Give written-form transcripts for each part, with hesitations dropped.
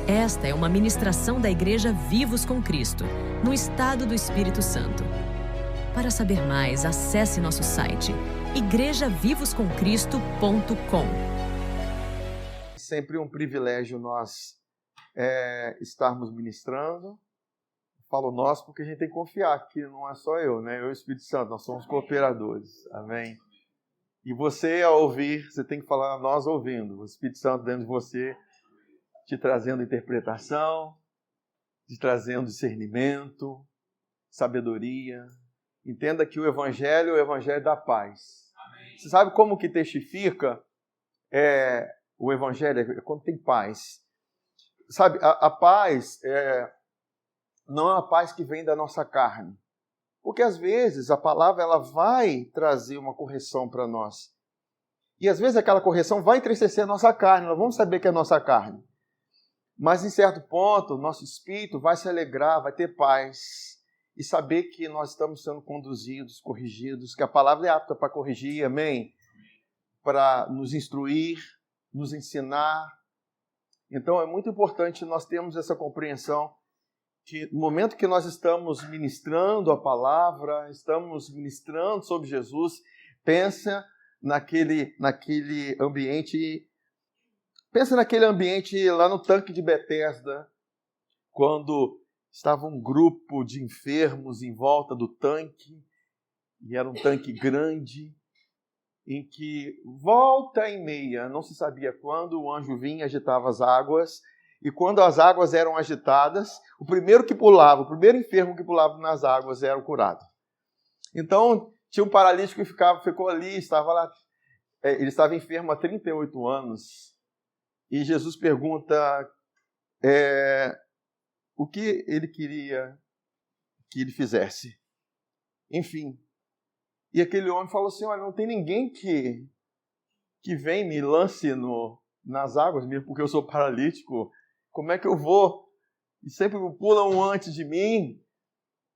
Esta é uma ministração da Igreja Vivos com Cristo, no estado do Espírito Santo. Para saber mais, acesse nosso site igrejavivoscomcristo.com. Sempre um privilégio nós estarmos ministrando. Falo nós porque a gente tem que confiar que não é só eu, né? Eu e o Espírito Santo, nós somos cooperadores. Amém? E você, ao ouvir, você tem que falar nós ouvindo. O Espírito Santo dentro de você, te trazendo interpretação, te trazendo discernimento, sabedoria. Entenda que o Evangelho é o Evangelho da paz. Amém. Você sabe como que testifica o Evangelho? É quando tem paz. Sabe, a paz não é a paz que vem da nossa carne. Porque às vezes a palavra ela vai trazer uma correção para nós. E às vezes aquela correção vai entristecer a nossa carne. Nós vamos saber que é a nossa carne. Mas em certo ponto, nosso espírito vai se alegrar, vai ter paz. E saber que nós estamos sendo conduzidos, corrigidos. Que a palavra é apta para corrigir, amém? Para nos instruir, nos ensinar. Então é muito importante nós termos essa compreensão que no momento que nós estamos ministrando a palavra, estamos ministrando sobre Jesus, pensa naquele ambiente lá no tanque de Betesda, quando estava um grupo de enfermos em volta do tanque, e era um tanque grande, em que volta e meia, não se sabia quando, o anjo vinha e agitava as águas, e quando as águas eram agitadas, o primeiro enfermo que pulava nas águas era o curado. Então, tinha um paralítico que ficou ali, estava lá, ele estava enfermo há 38 anos, e Jesus pergunta o que ele queria que ele fizesse. Enfim, e aquele homem falou assim, olha, não tem ninguém que vem e me lance nas águas, mesmo porque eu sou paralítico. Como é que eu vou? E sempre pulam antes de mim.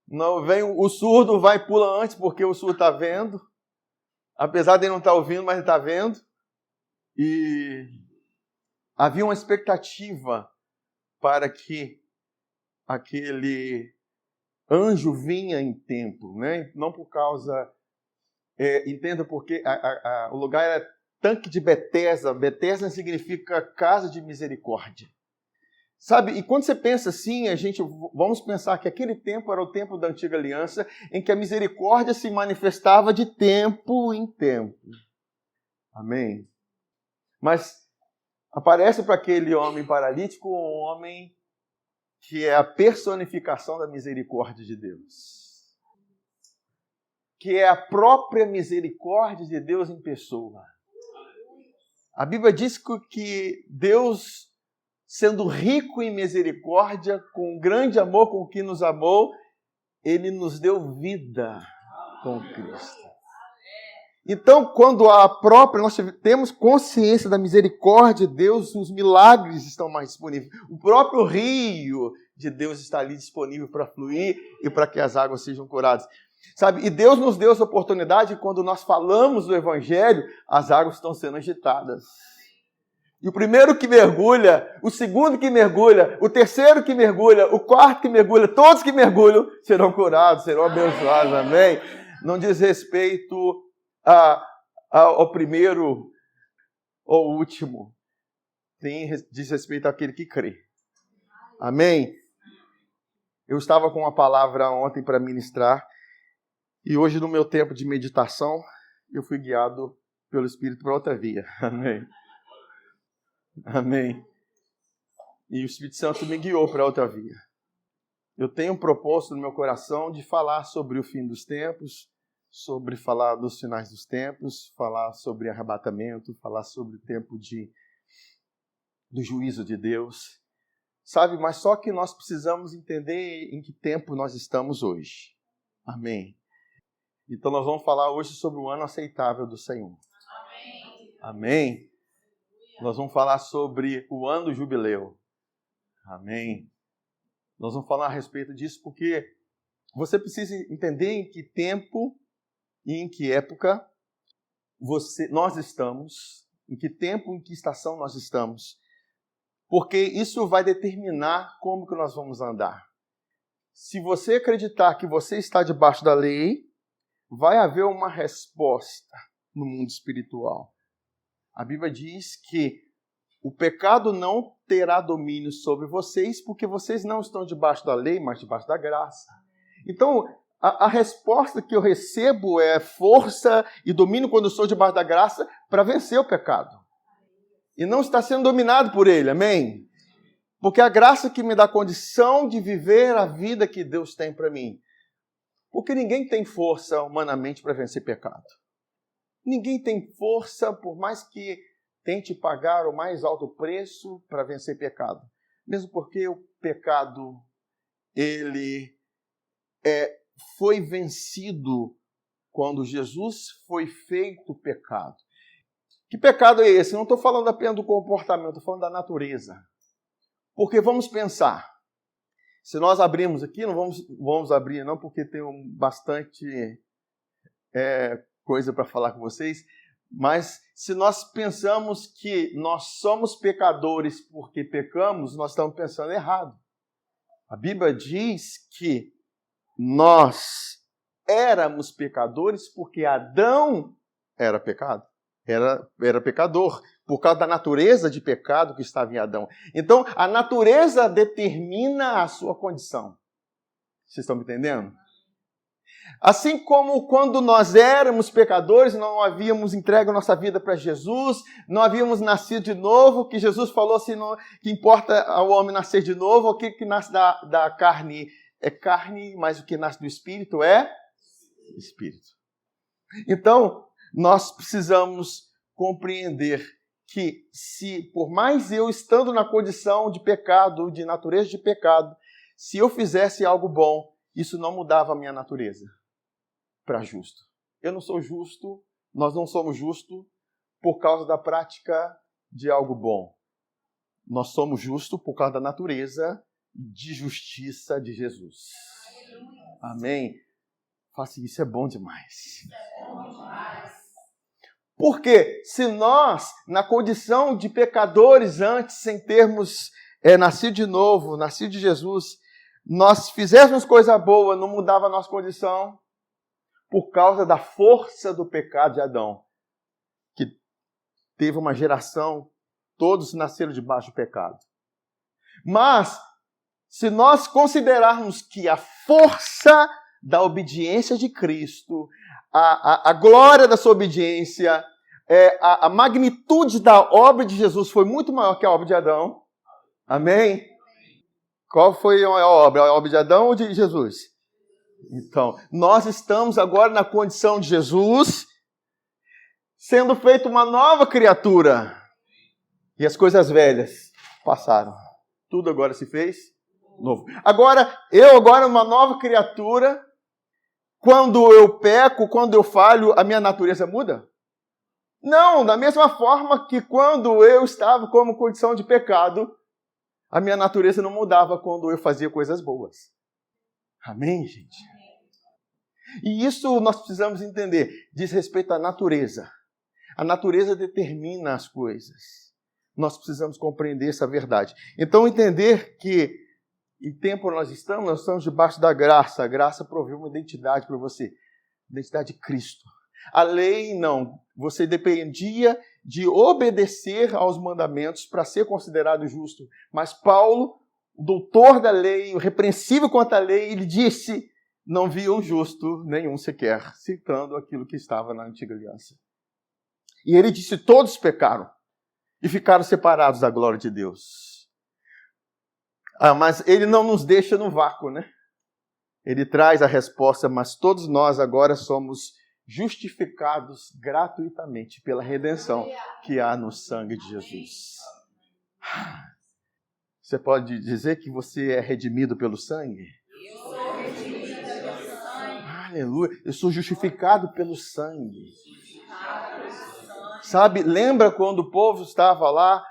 Não vem o surdo, vai e pula antes, porque o surdo está vendo. Apesar de ele não estar ouvindo, mas ele está vendo. E havia uma expectativa para que aquele anjo vinha em tempo, né? Não por causa... entenda porque o lugar era tanque de Betesda. Betesda significa casa de misericórdia. Sabe, e quando você pensa assim, vamos pensar que aquele tempo era o tempo da antiga aliança, em que a misericórdia se manifestava de tempo em tempo. Amém? Mas aparece para aquele homem paralítico um homem que é a personificação da misericórdia de Deus. Que é a própria misericórdia de Deus em pessoa. A Bíblia diz que Deus, sendo rico em misericórdia, com grande amor com que nos amou, Ele nos deu vida com Cristo. Então, quando nós temos consciência da misericórdia de Deus, os milagres estão mais disponíveis. O próprio rio de Deus está ali disponível para fluir e para que as águas sejam curadas. Sabe? E Deus nos deu essa oportunidade, quando nós falamos do Evangelho, as águas estão sendo agitadas. E o primeiro que mergulha, o segundo que mergulha, o terceiro que mergulha, o quarto que mergulha, todos que mergulham serão curados, serão abençoados, amém? Não diz respeito ao primeiro ou último, diz respeito àquele que crê. Amém? Eu estava com uma palavra ontem para ministrar, e hoje no meu tempo de meditação, eu fui guiado pelo Espírito para outra via. Amém? Amém. E o Espírito Santo me guiou para outra via. Eu tenho um propósito no meu coração de falar sobre o fim dos tempos, sobre falar dos finais dos tempos, falar sobre arrebatamento, falar sobre o tempo do juízo de Deus. Sabe, mas só que nós precisamos entender em que tempo nós estamos hoje. Amém. Então nós vamos falar hoje sobre o ano aceitável do Senhor. Amém. Amém. Nós vamos falar sobre o ano do jubileu. Amém. Nós vamos falar a respeito disso porque você precisa entender em que tempo e em que época nós estamos, em que tempo, em que estação nós estamos. Porque isso vai determinar como que nós vamos andar. Se você acreditar que você está debaixo da lei, vai haver uma resposta no mundo espiritual. A Bíblia diz que o pecado não terá domínio sobre vocês, porque vocês não estão debaixo da lei, mas debaixo da graça. Então, a resposta que eu recebo é força e domínio quando eu estou debaixo da graça para vencer o pecado. E não está sendo dominado por ele, amém? Porque a graça que me dá condição de viver a vida que Deus tem para mim. Porque ninguém tem força humanamente para vencer pecado. Ninguém tem força, por mais que tente pagar o mais alto preço para vencer pecado. Mesmo porque o pecado, ele foi vencido quando Jesus foi feito pecado. Que pecado é esse? Eu não estou falando apenas do comportamento, estou falando da natureza. Porque vamos pensar, se nós abrirmos aqui, não vamos abrir não, porque tem bastante coisa para falar com vocês, mas se nós pensamos que nós somos pecadores porque pecamos, nós estamos pensando errado. A Bíblia diz que nós éramos pecadores porque Adão era pecado. Era pecador, por causa da natureza de pecado que estava em Adão. Então, a natureza determina a sua condição. Vocês estão me entendendo? Assim como quando nós éramos pecadores, não havíamos entregue a nossa vida para Jesus, não havíamos nascido de novo, que Jesus falou assim, que importa ao homem nascer de novo, o que nasce da carne é carne, mas o que nasce do Espírito é Espírito. Então, nós precisamos compreender que se, por mais eu estando na condição de pecado, de natureza de pecado, se eu fizesse algo bom, isso não mudava a minha natureza para justo. Eu não sou justo, nós não somos justos por causa da prática de algo bom. Nós somos justos por causa da natureza de justiça de Jesus. Amém? Faça isso, é bom demais. Porque se nós, na condição de pecadores antes, sem termos nascido de novo, nascido de Jesus, nós fizéssemos coisa boa, não mudava a nossa condição por causa da força do pecado de Adão, que teve uma geração, todos nasceram debaixo do pecado. Mas, se nós considerarmos que a força da obediência de Cristo, a glória da sua obediência, a magnitude da obra de Jesus foi muito maior que a obra de Adão. Amém? Qual foi a obra? A obra de Adão ou de Jesus? Então, nós estamos agora na condição de Jesus, sendo feito uma nova criatura. E as coisas velhas passaram. Tudo agora se fez novo. Agora, uma nova criatura, quando eu peco, quando eu falho, a minha natureza muda? Não, da mesma forma que quando eu estava como condição de pecado, a minha natureza não mudava quando eu fazia coisas boas. Amém, gente? E isso nós precisamos entender. Diz respeito à natureza. A natureza determina as coisas. Nós precisamos compreender essa verdade. Então, entender que em tempo nós estamos debaixo da graça. A graça provê uma identidade para você. Identidade de Cristo. A lei, não. Você dependia de obedecer aos mandamentos para ser considerado justo. Mas Paulo, o doutor da lei, o repreensível contra a lei, ele disse, não viu um justo nenhum sequer, citando aquilo que estava na antiga aliança. E ele disse, todos pecaram e ficaram separados da glória de Deus. Mas ele não nos deixa no vácuo, né? Ele traz a resposta, mas todos nós agora somos justificados gratuitamente pela redenção que há no sangue de Jesus. Você pode dizer que você é redimido pelo sangue? Eu sou redimido pelo sangue. Aleluia. Eu sou justificado pelo sangue. Sabe, lembra quando o povo estava lá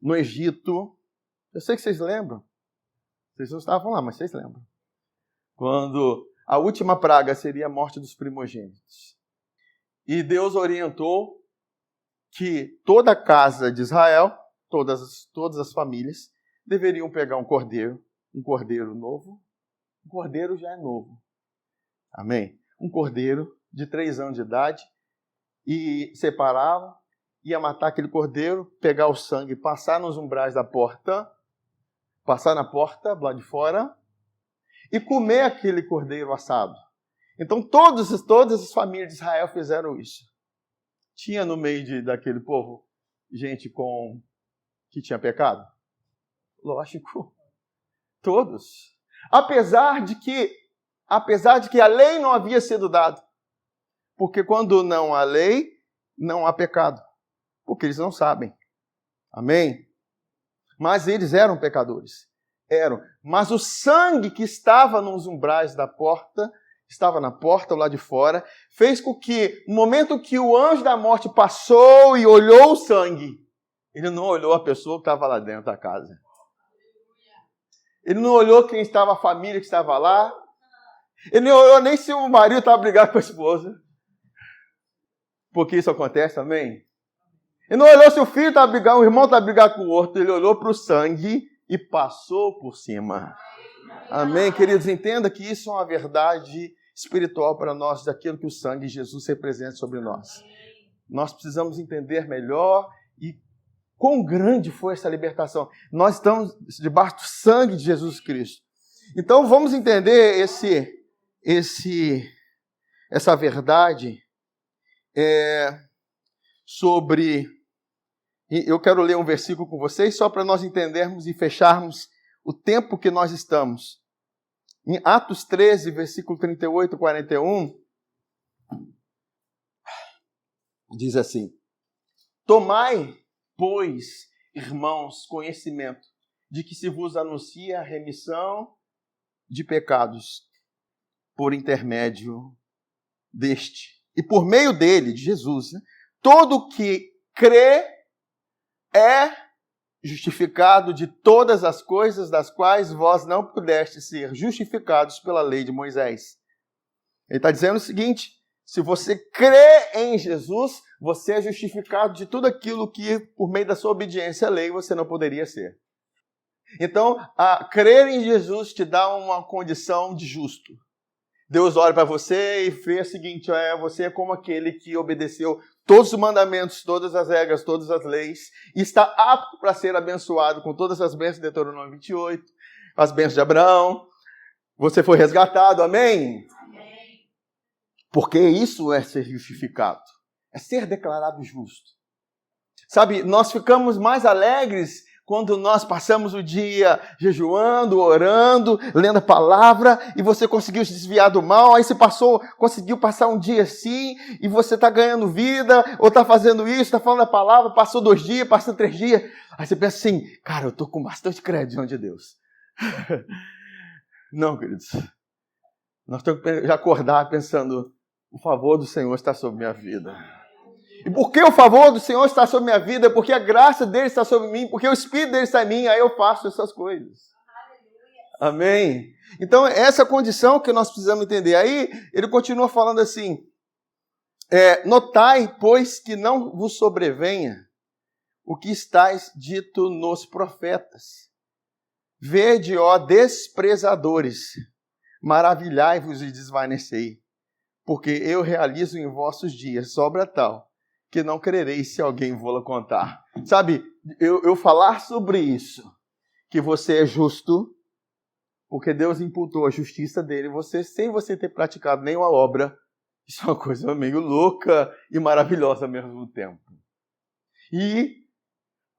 no Egito? Eu sei que vocês lembram. Vocês não estavam lá, mas vocês lembram. Quando a última praga seria a morte dos primogênitos. E Deus orientou que toda a casa de Israel todas as famílias deveriam pegar um cordeiro novo. Um cordeiro já é novo. Amém? Um cordeiro de 3 anos de idade, e separavam, ia matar aquele cordeiro, pegar o sangue, passar nos umbrais da porta, passar na porta, lá de fora, e comer aquele cordeiro assado. Então todas as famílias de Israel fizeram isso. Tinha no meio daquele povo gente que tinha pecado? Lógico. Todos. Apesar de que a lei não havia sido dada. Porque quando não há lei, não há pecado. Porque eles não sabem. Amém? Mas eles eram pecadores. Eram. Mas o sangue que estava nos umbrais da porta, estava na porta lá de fora, fez com que, no momento que o anjo da morte passou e olhou o sangue, ele não olhou a pessoa que estava lá dentro da casa. Ele não olhou quem estava, a família que estava lá. Ele não olhou nem se o marido estava brigado com a esposa. Porque isso acontece, amém? Ele não olhou se o filho estava brigado, o irmão estava brigado com o outro. Ele olhou para o sangue e passou por cima. Amém, queridos? Entenda que isso é uma verdade espiritual para nós, daquilo que o sangue de Jesus representa sobre nós. Nós precisamos entender melhor e quão grande foi essa libertação. Nós estamos debaixo do sangue de Jesus Cristo. Então vamos entender essa verdade sobre... Eu quero ler um versículo com vocês só para nós entendermos e fecharmos o tempo que nós estamos. Em Atos 13, versículo 38 e 41, diz assim: Tomai, pois, irmãos, conhecimento de que se vos anuncia a remissão de pecados por intermédio deste. E por meio dele, de Jesus, né, todo que crê é justificado de todas as coisas das quais vós não pudestes ser justificados pela lei de Moisés. Ele está dizendo o seguinte: se você crê em Jesus, você é justificado de tudo aquilo que, por meio da sua obediência à lei, você não poderia ser. Então, crer em Jesus te dá uma condição de justo. Deus olha para você e vê o seguinte: você é como aquele que obedeceu todos os mandamentos, todas as regras, todas as leis, e está apto para ser abençoado com todas as bênçãos de Deuteronômio 28, as bênçãos de Abraão. Você foi resgatado, amém? Amém. Porque isso é ser justificado, é ser declarado justo. Sabe, nós ficamos mais alegres quando nós passamos o dia jejuando, orando, lendo a palavra, e você conseguiu se desviar do mal, aí você conseguiu passar um dia assim, e você está ganhando vida, ou está fazendo isso, está falando a palavra, passou 2 dias, passou 3 dias, aí você pensa assim: cara, eu estou com bastante crédito diante de Deus. Não, queridos. Nós temos que já acordar pensando: o favor do Senhor está sobre minha vida. E porque o favor do Senhor está sobre minha vida, porque a graça dele está sobre mim, porque o Espírito dele está em mim, aí eu faço essas coisas. Amém? Então, essa condição que nós precisamos entender. Aí, ele continua falando assim: notai, pois, que não vos sobrevenha o que estáis dito nos profetas. Vede, ó desprezadores, maravilhai-vos e desvanecei, porque eu realizo em vossos dias obra tal, que não crereis se alguém vô-la contar. Sabe, eu falar sobre isso, que você é justo, porque Deus imputou a justiça dele, sem você ter praticado nenhuma obra, isso é uma coisa meio louca e maravilhosa ao mesmo tempo. E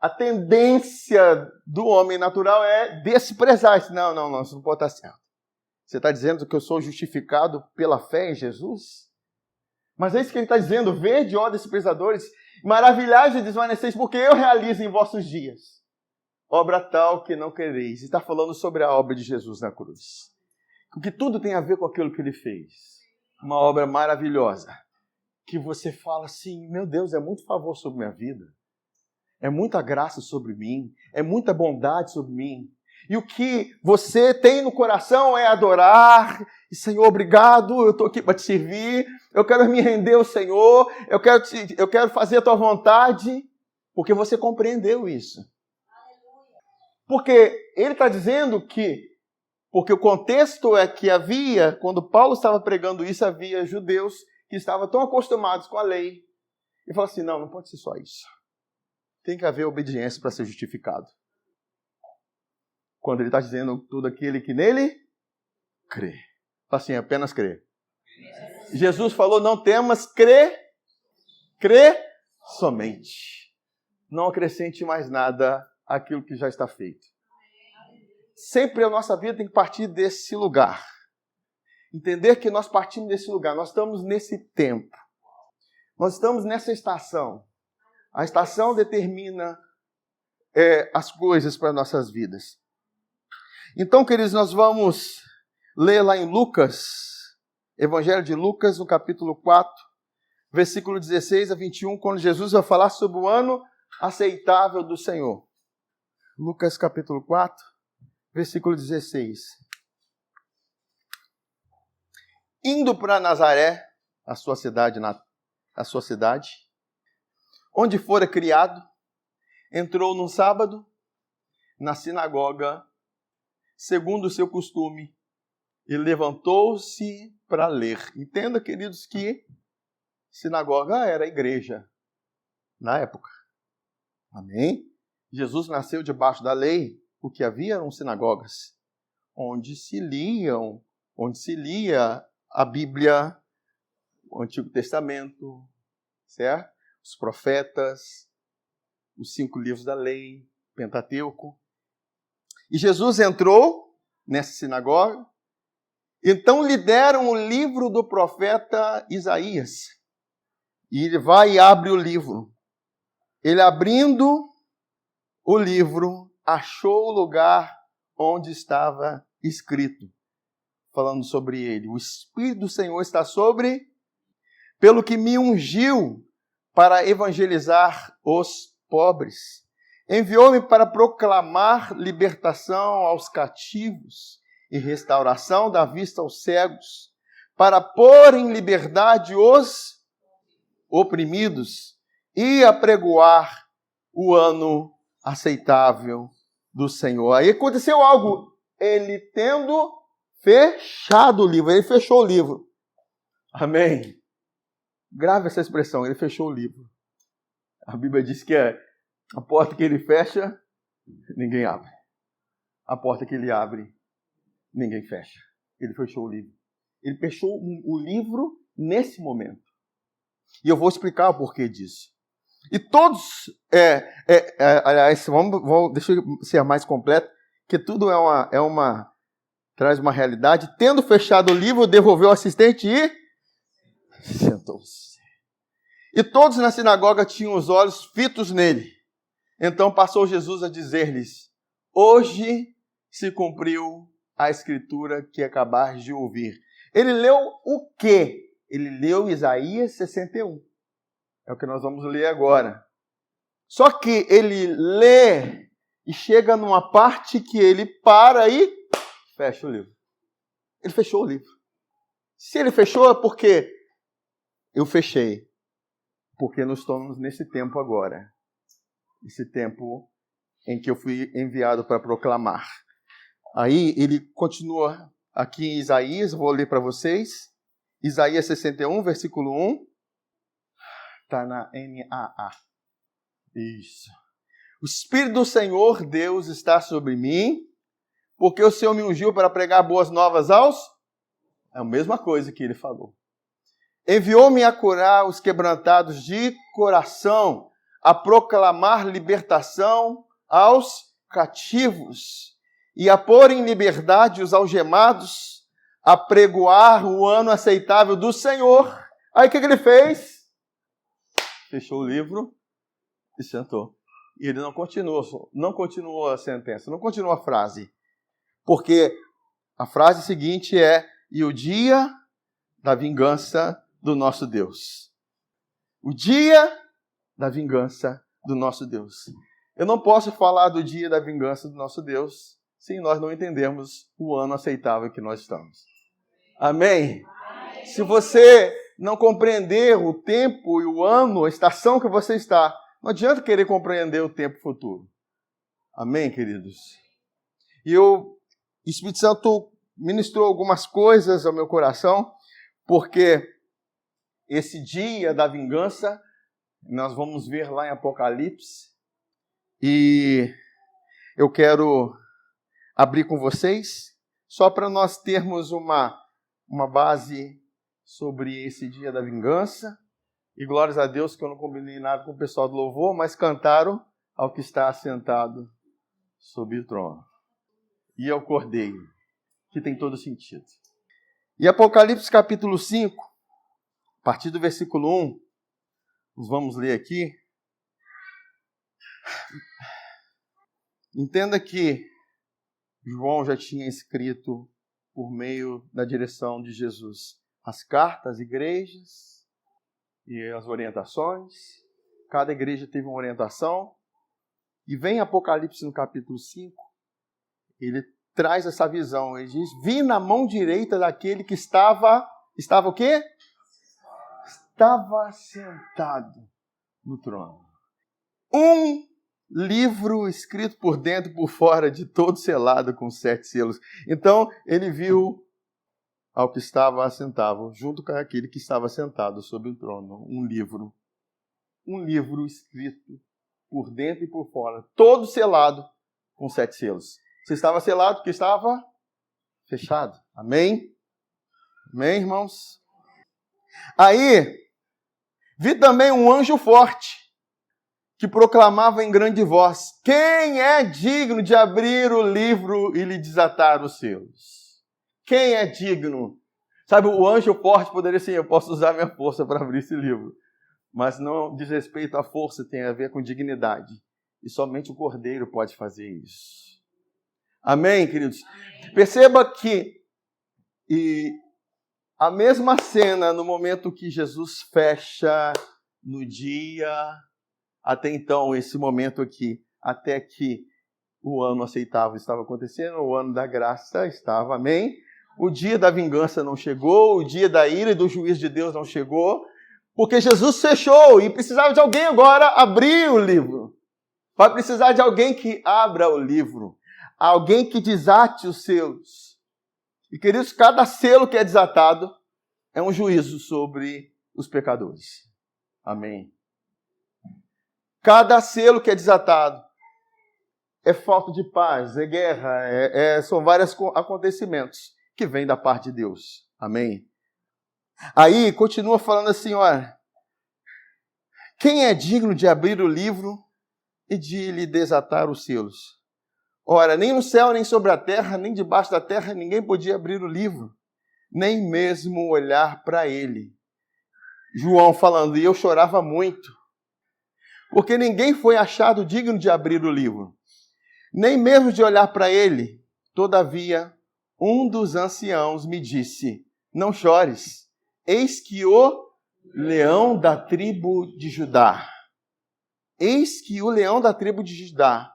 a tendência do homem natural é desprezar isso. Não, isso não pode estar certo. Você está dizendo que eu sou justificado pela fé em Jesus? Mas é isso que ele está dizendo: vede, ó desprezadores, maravilhais e desvaneceis, porque eu realizo em vossos dias obra tal que não quereis. E está falando sobre a obra de Jesus na cruz. Porque tudo tem a ver com aquilo que ele fez. Uma obra maravilhosa. Que você fala assim: meu Deus, é muito favor sobre minha vida. É muita graça sobre mim. É muita bondade sobre mim. E o que você tem no coração é adorar. E, Senhor, obrigado, eu estou aqui para te servir. Eu quero me render ao Senhor. Eu quero fazer a tua vontade. Porque você compreendeu isso. Porque ele está dizendo que, porque o contexto é que havia, quando Paulo estava pregando isso, havia judeus que estavam tão acostumados com a lei. E falou assim, não pode ser só isso. Tem que haver obediência para ser justificado. Quando ele está dizendo todo aquele que nele crê. Fala assim, apenas crê. Jesus falou, não temas, crê somente. Não acrescente mais nada àquilo que já está feito. Sempre a nossa vida tem que partir desse lugar. Entender que nós partimos desse lugar. Nós estamos nesse tempo. Nós estamos nessa estação. A estação determina as coisas para nossas vidas. Então, queridos, nós vamos ler lá em Lucas, Evangelho de Lucas, no capítulo 4, versículo 16 a 21, quando Jesus vai falar sobre o ano aceitável do Senhor. Lucas capítulo 4, versículo 16. Indo para Nazaré, a sua cidade, onde fora criado, entrou no sábado na sinagoga, segundo o seu costume, e levantou-se para ler. Entenda, queridos, que sinagoga era a igreja na época. Amém? Jesus nasceu debaixo da lei. O que havia eram sinagogas, onde se lia a Bíblia, o Antigo Testamento, certo? Os profetas, os 5 livros da lei, Pentateuco. E Jesus entrou nessa sinagoga, então lhe deram o livro do profeta Isaías. E ele vai e abre o livro. Ele abrindo o livro, achou o lugar onde estava escrito, falando sobre ele. O Espírito do Senhor está sobre, pelo que me ungiu para evangelizar os pobres. Enviou-me para proclamar libertação aos cativos e restauração da vista aos cegos, para pôr em liberdade os oprimidos e apregoar o ano aceitável do Senhor. Aí aconteceu algo. Ele tendo fechado o livro, ele fechou o livro. Amém? Grave essa expressão, ele fechou o livro. A Bíblia diz que a porta que ele fecha, ninguém abre. A porta que ele abre, ninguém fecha. Ele fechou o livro. Ele fechou o livro nesse momento. E eu vou explicar o porquê disso. E todos, aliás, deixa eu ser mais completo, que tudo traz uma realidade. Tendo fechado o livro, devolveu o assistente e sentou-se. E todos na sinagoga tinham os olhos fitos nele. Então passou Jesus a dizer-lhes, hoje se cumpriu a escritura que acabais de ouvir. Ele leu o quê? Ele leu Isaías 61. É o que nós vamos ler agora. Só que ele lê e chega numa parte que ele para e fecha o livro. Ele fechou o livro. Se ele fechou é porque eu fechei. Porque nós estamos nesse tempo agora. Esse tempo em que eu fui enviado para proclamar. Aí ele continua aqui em Isaías, vou ler para vocês. Isaías 61, versículo 1. Está na NAA. Isso. O Espírito do Senhor Deus está sobre mim, porque o Senhor me ungiu para pregar boas novas aos... É a mesma coisa que ele falou. Enviou-me a curar os quebrantados de coração, a proclamar libertação aos cativos e a pôr em liberdade os algemados, a pregoar o ano aceitável do Senhor. Aí o que ele fez? Fechou o livro e sentou. E ele não continuou a sentença, não continuou a frase. Porque a frase seguinte é, e o dia da vingança do nosso Deus. O dia da vingança do nosso Deus. Eu não posso falar do dia da vingança do nosso Deus se nós não entendermos o ano aceitável que nós estamos. Amém? Amém. Se você não compreender o tempo e o ano, a estação que você está, não adianta querer compreender o tempo futuro. Amém, queridos? E o Espírito Santo ministrou algumas coisas ao meu coração, porque esse dia da vingança, nós vamos ver lá em Apocalipse, e eu quero abrir com vocês, só para nós termos uma base sobre esse dia da vingança. E glórias a Deus que eu não combinei nada com o pessoal do louvor, mas cantaram ao que está assentado sobre o trono. E ao Cordeiro, que tem todo sentido. E Apocalipse capítulo 5, a partir do versículo 1, nós vamos ler aqui. Entenda que João já tinha escrito, por meio da direção de Jesus, as cartas às igrejas e as orientações. Cada igreja teve uma orientação. E vem Apocalipse no capítulo 5, ele traz essa visão. Ele diz, vi na mão direita daquele que estava o quê? Estava sentado no trono. Um livro escrito por dentro e por fora, de todo selado com 7 selos. Então, ele viu ao que estava assentado, junto com aquele que estava sentado sobre o trono, um livro. Um livro escrito por dentro e por fora, todo selado com 7 selos. Se estava selado, porque estava fechado. Amém? Amém, irmãos? Aí, vi também um anjo forte, que proclamava em grande voz, quem é digno de abrir o livro e lhe desatar os selos? Quem é digno? Sabe, o anjo forte poderia ser, eu posso usar minha força para abrir esse livro. Mas não diz respeito à força, tem a ver com dignidade. E somente o Cordeiro pode fazer isso. Amém, queridos? Perceba que a mesma cena no momento que Jesus fecha no dia, até então, esse momento aqui, até que o ano aceitável estava acontecendo, o ano da graça estava, amém? O dia da vingança não chegou, o dia da ira e do juízo de Deus não chegou, porque Jesus fechou e precisava de alguém agora abrir o livro. Vai precisar de alguém que abra o livro, alguém que desate os selos. E, queridos, cada selo que é desatado é um juízo sobre os pecadores. Amém? Cada selo que é desatado é falta de paz, é guerra, são vários acontecimentos que vêm da parte de Deus. Amém? Aí, continua falando assim, olha, quem é digno de abrir o livro e de lhe desatar os selos? Ora, nem no céu, nem sobre a terra, nem debaixo da terra, ninguém podia abrir o livro, nem mesmo olhar para ele. João falando, e eu chorava muito, porque ninguém foi achado digno de abrir o livro, nem mesmo de olhar para ele. Todavia, um dos anciãos me disse, não chores, eis que o leão da tribo de Judá, eis que o leão da tribo de Judá,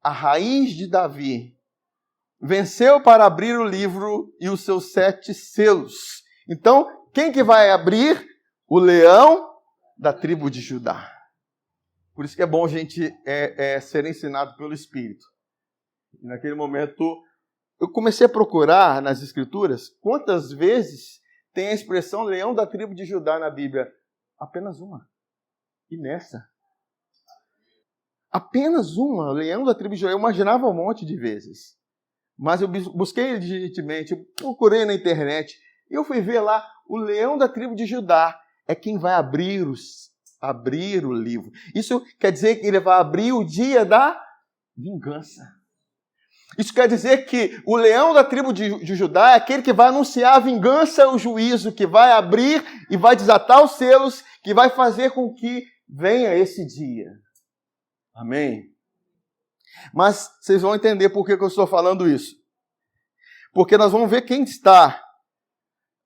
a raiz de Davi, venceu para abrir o livro e os seus 7 selos. Então, quem que vai abrir? O leão da tribo de Judá. Por isso que é bom a gente ser ensinado pelo Espírito. E naquele momento, eu comecei a procurar nas Escrituras quantas vezes tem a expressão leão da tribo de Judá na Bíblia. Apenas uma. E nessa? Apenas uma, leão da tribo de Judá. Eu imaginava um monte de vezes. Mas eu busquei diligentemente, procurei na internet, e eu fui ver lá, o leão da tribo de Judá é quem vai abrir o livro. Isso quer dizer que ele vai abrir o dia da vingança. Isso quer dizer que o leão da tribo de Judá é aquele que vai anunciar a vingança, o juízo, que vai abrir e vai desatar os selos, que vai fazer com que venha esse dia. Amém? Mas vocês vão entender por que eu estou falando isso. Porque nós vamos ver quem está.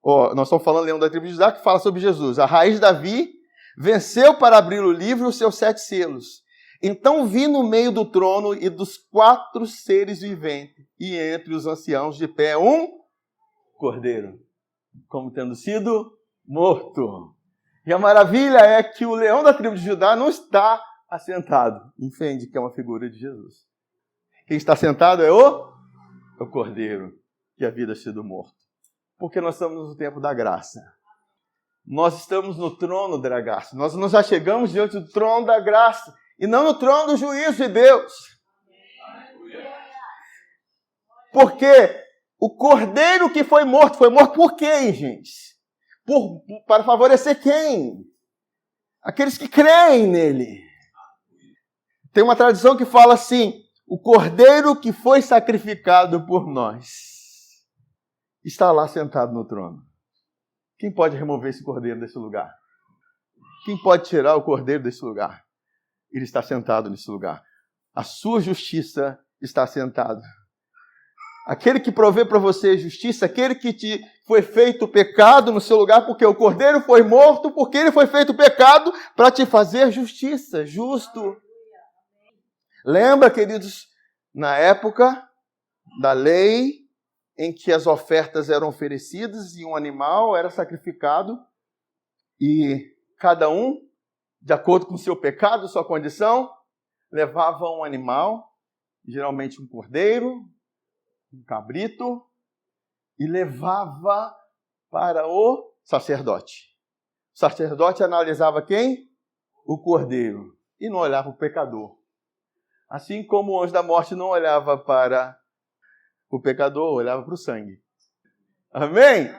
Nós estamos falando leão da tribo de Judá, que fala sobre Jesus. A raiz de Davi venceu para abrir o livro e os seus 7 selos. Então vi no meio do trono e dos 4 seres viventes, e entre os anciãos de pé um cordeiro, como tendo sido morto. E a maravilha é que o leão da tribo de Judá não está assentado. Entende que é uma figura de Jesus. Quem está sentado é o Cordeiro que havia sido morto. Porque nós estamos no tempo da graça. Nós estamos no trono da graça. Nós nos achegamos diante do trono da graça e não no trono do juízo de Deus. Porque o Cordeiro que foi morto por quem, gente? Para favorecer quem? Aqueles que creem nele. Tem uma tradição que fala assim: o Cordeiro que foi sacrificado por nós está lá sentado no trono. Quem pode remover esse Cordeiro desse lugar? Quem pode tirar o Cordeiro desse lugar? Ele está sentado nesse lugar. A sua justiça está sentado. Aquele que provê para você justiça, aquele que te foi feito pecado no seu lugar, porque o Cordeiro foi morto, porque ele foi feito pecado para te fazer justiça, justo. Lembra, queridos, na época da lei, em que as ofertas eram oferecidas e um animal era sacrificado, e cada um, de acordo com o seu pecado, sua condição, levava um animal, geralmente um cordeiro, um cabrito, e levava para o sacerdote. O sacerdote analisava quem? O cordeiro, e não olhava o pecador. Assim como o anjo da morte não olhava para o pecador, olhava para o sangue. Amém?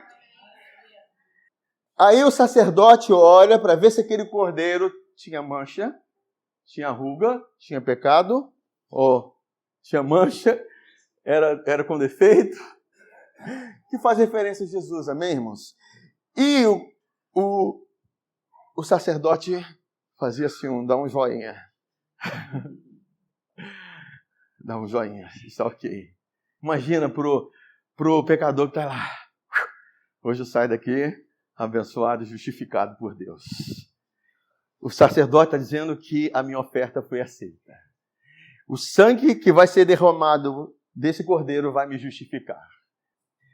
Aí o sacerdote olha para ver se aquele cordeiro tinha mancha, tinha ruga, tinha pecado, ou tinha mancha, era com defeito, que faz referência a Jesus, amém, irmãos? E o sacerdote fazia assim, dá um joinha. Dá um joinha, está ok. Imagina pro pecador que está lá. Hoje eu saio daqui abençoado e justificado por Deus. O sacerdote está dizendo que a minha oferta foi aceita. O sangue que vai ser derramado desse cordeiro vai me justificar.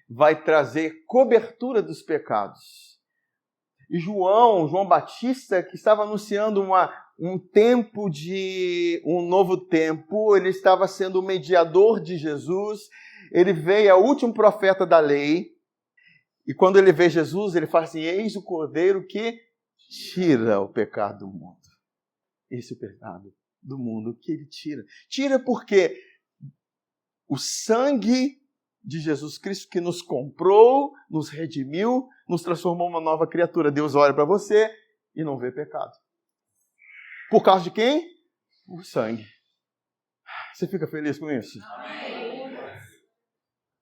Vai trazer cobertura dos pecados. E João Batista, que estava anunciando um novo tempo, ele estava sendo o mediador de Jesus, ele veio, é o último profeta da lei, e quando ele vê Jesus, ele fala assim: eis o Cordeiro que tira o pecado do mundo. Esse é o pecado do mundo que ele tira. Tira porque o sangue de Jesus Cristo que nos comprou, nos redimiu, nos transformou uma nova criatura. Deus olha para você e não vê pecado. Por causa de quem? O sangue. Você fica feliz com isso? Amém.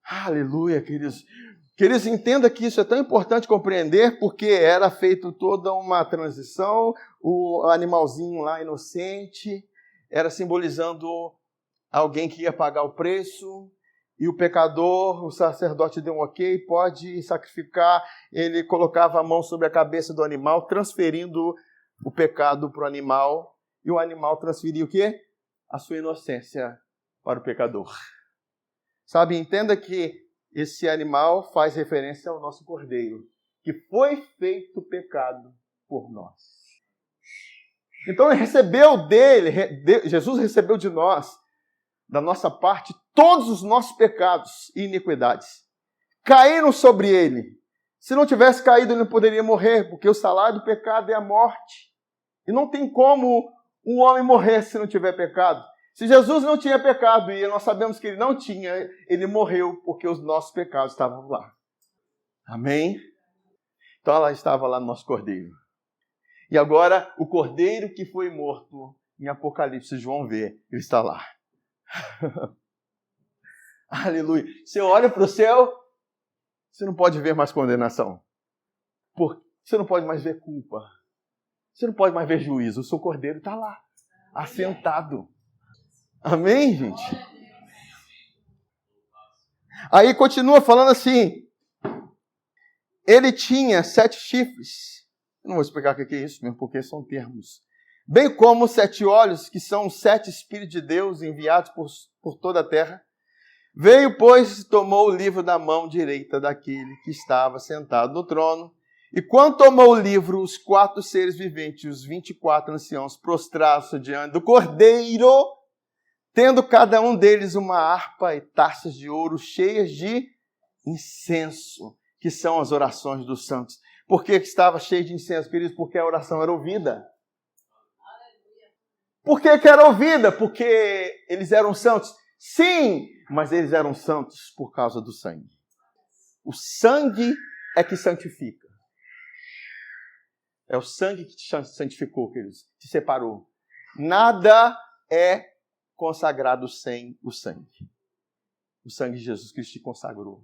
Aleluia, queridos. Queridos, entenda que isso é tão importante compreender, porque era feito toda uma transição, o animalzinho lá inocente era simbolizando alguém que ia pagar o preço, e o pecador, o sacerdote deu um ok, pode sacrificar, ele colocava a mão sobre a cabeça do animal, transferindo o pecado para o animal, e o animal transferia o quê? A sua inocência para o pecador. Sabe, entenda que esse animal faz referência ao nosso Cordeiro, que foi feito pecado por nós. Então ele recebeu Jesus recebeu de nós, da nossa parte, todos os nossos pecados e iniquidades. Caíram sobre ele. Se não tivesse caído, ele não poderia morrer, porque o salário do pecado é a morte. E não tem como um homem morrer se não tiver pecado. Se Jesus não tinha pecado, e nós sabemos que ele não tinha, ele morreu porque os nossos pecados estavam lá. Amém? Então ela estava lá no nosso Cordeiro. E agora, o Cordeiro que foi morto, em Apocalipse, João vê, ele está lá. Aleluia. Você olha para o céu, você não pode ver mais condenação. Você não pode mais ver culpa. Você não pode mais ver juízo. O seu Cordeiro está lá, assentado. Amém, gente? Aí continua falando assim. Ele tinha 7 chifres. Eu não vou explicar o que é isso mesmo, porque são termos. Bem como 7 olhos, que são 7 Espíritos de Deus enviados por toda a terra. Veio, pois, e tomou o livro da mão direita daquele que estava sentado no trono. E quando tomou o livro, os 4 seres viventes, os 24 anciãos, prostraram-se diante do Cordeiro, tendo cada um deles uma harpa e taças de ouro cheias de incenso, que são as orações dos santos. Por que estava cheio de incenso, queridos? Porque a oração era ouvida. Por que era ouvida? Porque eles eram santos. Sim, mas eles eram santos por causa do sangue. O sangue é que santifica. É o sangue que te santificou, queridos, te separou. Nada é consagrado sem o sangue. O sangue de Jesus Cristo te consagrou.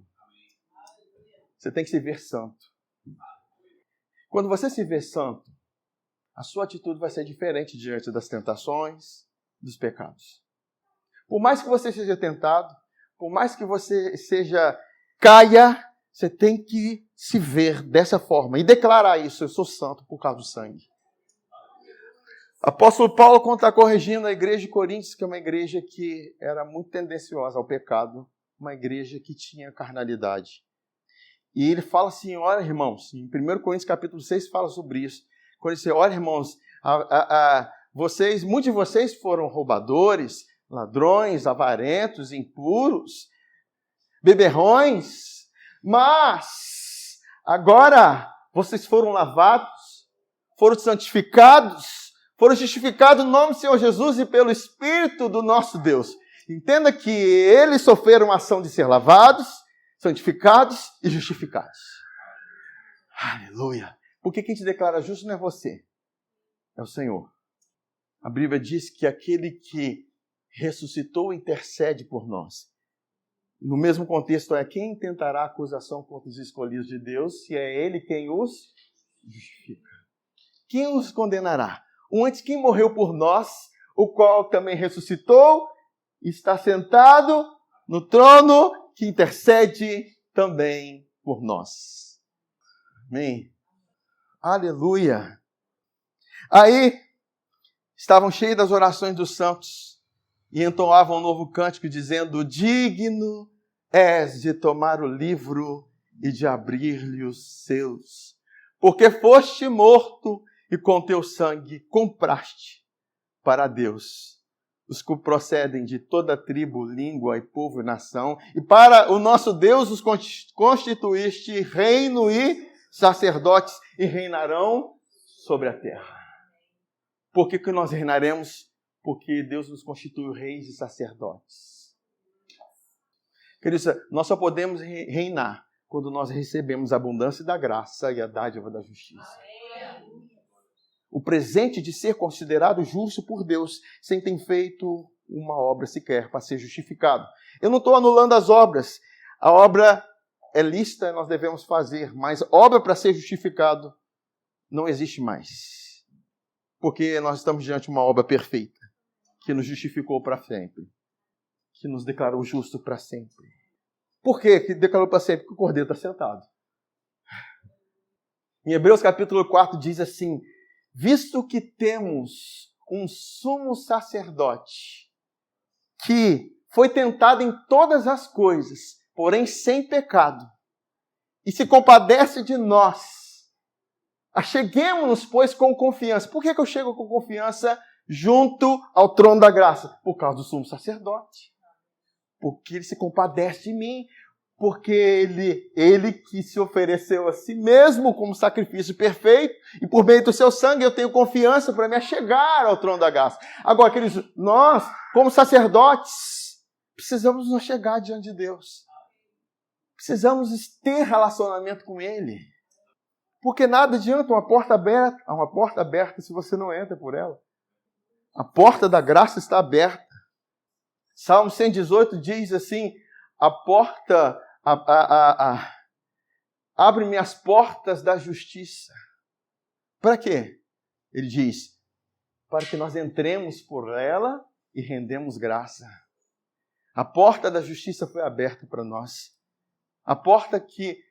Você tem que se ver santo. Quando você se vê santo, a sua atitude vai ser diferente diante das tentações, dos pecados. Por mais que você seja tentado, por mais que você caia, você tem que se ver dessa forma e declarar isso: eu sou santo por causa do sangue. Apóstolo Paulo, quando está corrigindo a igreja de Coríntios, que é uma igreja que era muito tendenciosa ao pecado, uma igreja que tinha carnalidade. E ele fala assim: olha, irmãos, em 1 Coríntios capítulo 6 fala sobre isso. Quando ele diz: olha, irmãos, muitos de vocês foram roubadores, ladrões, avarentos, impuros, beberrões, mas agora vocês foram lavados, foram santificados, foram justificados no nome do Senhor Jesus e pelo Espírito do nosso Deus. Entenda que eles sofreram a ação de ser lavados, santificados e justificados. Aleluia! Porque quem te declara justo não é você, é o Senhor. A Bíblia diz que aquele que ressuscitou intercede por nós. No mesmo contexto, é quem tentará acusação contra os escolhidos de Deus, se é Ele quem os justifica. Quem os condenará? Antes, quem morreu por nós, o qual também ressuscitou, está sentado no trono, que intercede também por nós. Amém? Aleluia! Aí, estavam cheios das orações dos santos e entoavam um novo cântico dizendo: digno és de tomar o livro e de abrir-lhe os selos, porque foste morto e com teu sangue compraste para Deus os que procedem de toda tribo, língua e povo e nação, e para o nosso Deus os constituíste reino e sacerdotes, e reinarão sobre a terra. Por que nós reinaremos? Porque Deus nos constituiu reis e sacerdotes. Queridos, nós só podemos reinar quando nós recebemos a abundância da graça e a dádiva da justiça. O presente de ser considerado justo por Deus, sem ter feito uma obra sequer para ser justificado. Eu não estou anulando as obras. A obra é lícita, nós devemos fazer, mas obra para ser justificado não existe mais. Porque nós estamos diante de uma obra perfeita, que nos justificou para sempre, que nos declarou justo para sempre. Por quê que declarou para sempre? Porque o Cordeiro está sentado. Em Hebreus capítulo 4 diz assim: visto que temos um sumo sacerdote que foi tentado em todas as coisas, porém sem pecado, e se compadece de nós, acheguemo-nos, pois, com confiança. Por que eu chego com confiança junto ao trono da graça? Por causa do sumo sacerdote. Porque ele se compadece de mim. Porque ele que se ofereceu a si mesmo como sacrifício perfeito, e por meio do seu sangue eu tenho confiança para me achegar ao trono da graça. Agora, queridos, nós, como sacerdotes, precisamos nos chegar diante de Deus. Precisamos ter relacionamento com Ele. Porque nada adianta uma porta aberta se você não entra por ela. A porta da graça está aberta. Salmo 118 diz assim: a porta, abre-me as portas da justiça. Para quê? Ele diz: para que nós entremos por ela e rendemos graça. A porta da justiça foi aberta para nós. A porta que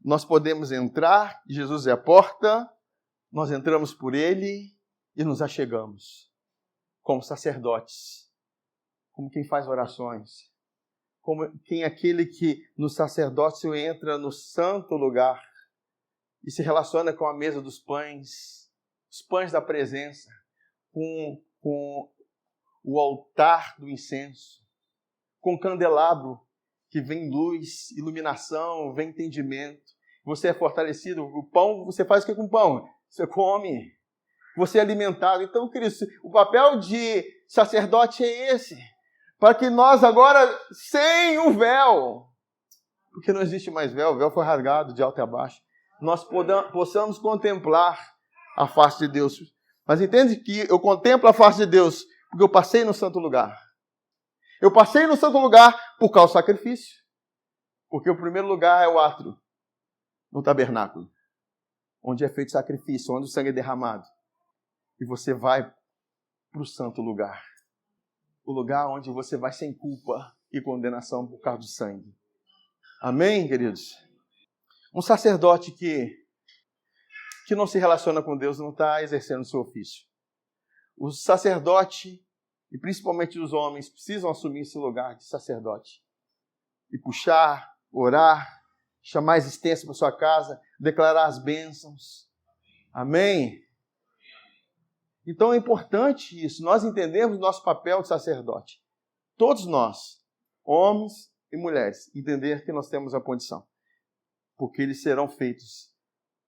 nós podemos entrar, Jesus é a porta, nós entramos por Ele e nos achegamos. Como sacerdotes, como quem faz orações, como quem é aquele que no sacerdócio entra no santo lugar e se relaciona com a mesa dos pães, os pães da presença, com o altar do incenso, com candelabro, que vem luz, iluminação, vem entendimento. Você é fortalecido. O pão, você faz o que com o pão? Você come. Você é alimentado. Então, queridos, o papel de sacerdote é esse. Para que nós agora, sem o véu, porque não existe mais véu, o véu foi rasgado de alto a baixo, nós possamos contemplar a face de Deus. Mas entende que eu contemplo a face de Deus porque eu passei no santo lugar. Eu passei no santo lugar por causa do sacrifício. Porque o primeiro lugar é o átrio, no tabernáculo, onde é feito sacrifício, onde o sangue é derramado. E você vai para o santo lugar. O lugar onde você vai sem culpa e condenação por causa do sangue. Amém, queridos? Um sacerdote que não se relaciona com Deus não está exercendo o seu ofício. O sacerdote, e principalmente os homens, precisam assumir esse lugar de sacerdote. E puxar, orar, chamar a existência para sua casa, declarar as bênçãos. Amém? Então é importante isso, nós entendemos o nosso papel de sacerdote. Todos nós, homens e mulheres, entender que nós temos a condição. Porque eles serão feitos,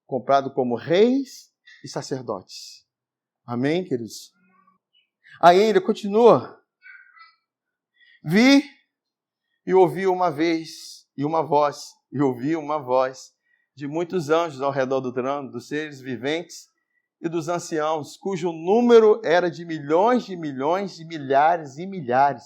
comprados como reis e sacerdotes. Amém, queridos? Aí ele continua. Vi e ouvi uma vez, e ouvi uma voz de muitos anjos ao redor do trono, dos seres viventes e dos anciãos, cujo número era de milhões, de milhares e milhares,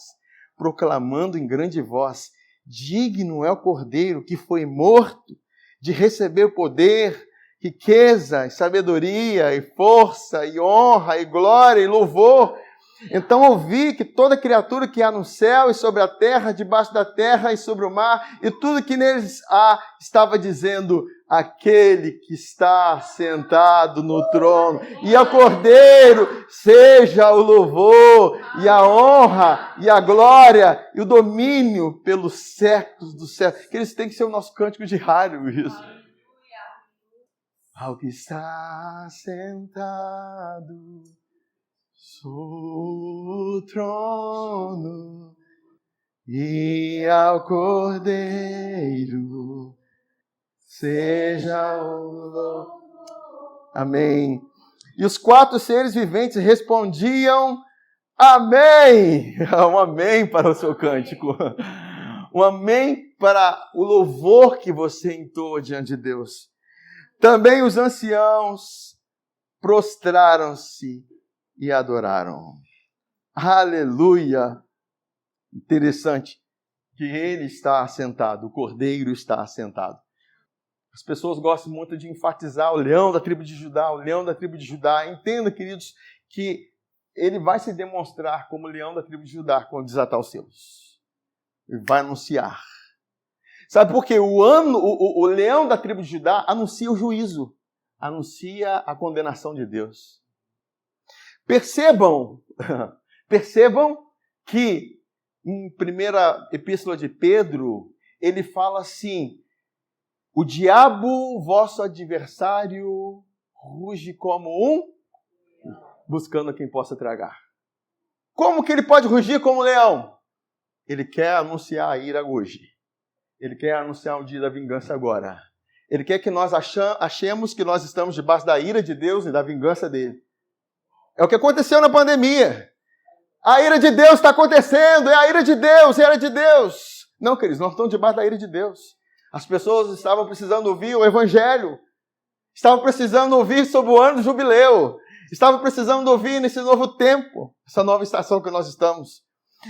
proclamando em grande voz: digno é o Cordeiro que foi morto de receber poder, riqueza, e sabedoria, e força, e honra, e glória, e louvor. Então ouvi que toda criatura que há no céu e sobre a terra, debaixo da terra e sobre o mar, e tudo que neles há, estava dizendo: aquele que está sentado no trono, e ao Cordeiro seja o louvor, e a honra, e a glória, e o domínio pelos séculos dos séculos. Que eles têm que ser o nosso cântico diário, isso. Ao que está sentado o trono e ao Cordeiro seja o louvor. Amém. E os 4 seres viventes respondiam: amém. Um amém para o seu cântico. Um amém para o louvor que você entoa diante de Deus. Também os anciãos prostraram-se e adoraram. Aleluia! Interessante que ele está assentado, o Cordeiro está assentado. As pessoas gostam muito de enfatizar o leão da tribo de Judá, o leão da tribo de Judá. Entenda, queridos, que ele vai se demonstrar como leão da tribo de Judá quando desatar os selos. Ele vai anunciar. Sabe por quê? O leão da tribo de Judá anuncia o juízo, anuncia a condenação de Deus. Percebam que em primeira epístola de Pedro, ele fala assim: o diabo, vosso adversário, ruge como um, buscando quem possa tragar. Como que ele pode rugir como leão? Ele quer anunciar a ira hoje. Ele quer anunciar o dia da vingança agora. Ele quer que nós achemos que nós estamos debaixo da ira de Deus e da vingança dele. É o que aconteceu na pandemia. A ira de Deus está acontecendo. É a ira de Deus, é a ira de Deus. Não, queridos, nós estamos debaixo da ira de Deus. As pessoas estavam precisando ouvir o Evangelho. Estavam precisando ouvir sobre o ano do jubileu. Estavam precisando ouvir nesse novo tempo, essa nova estação que nós estamos.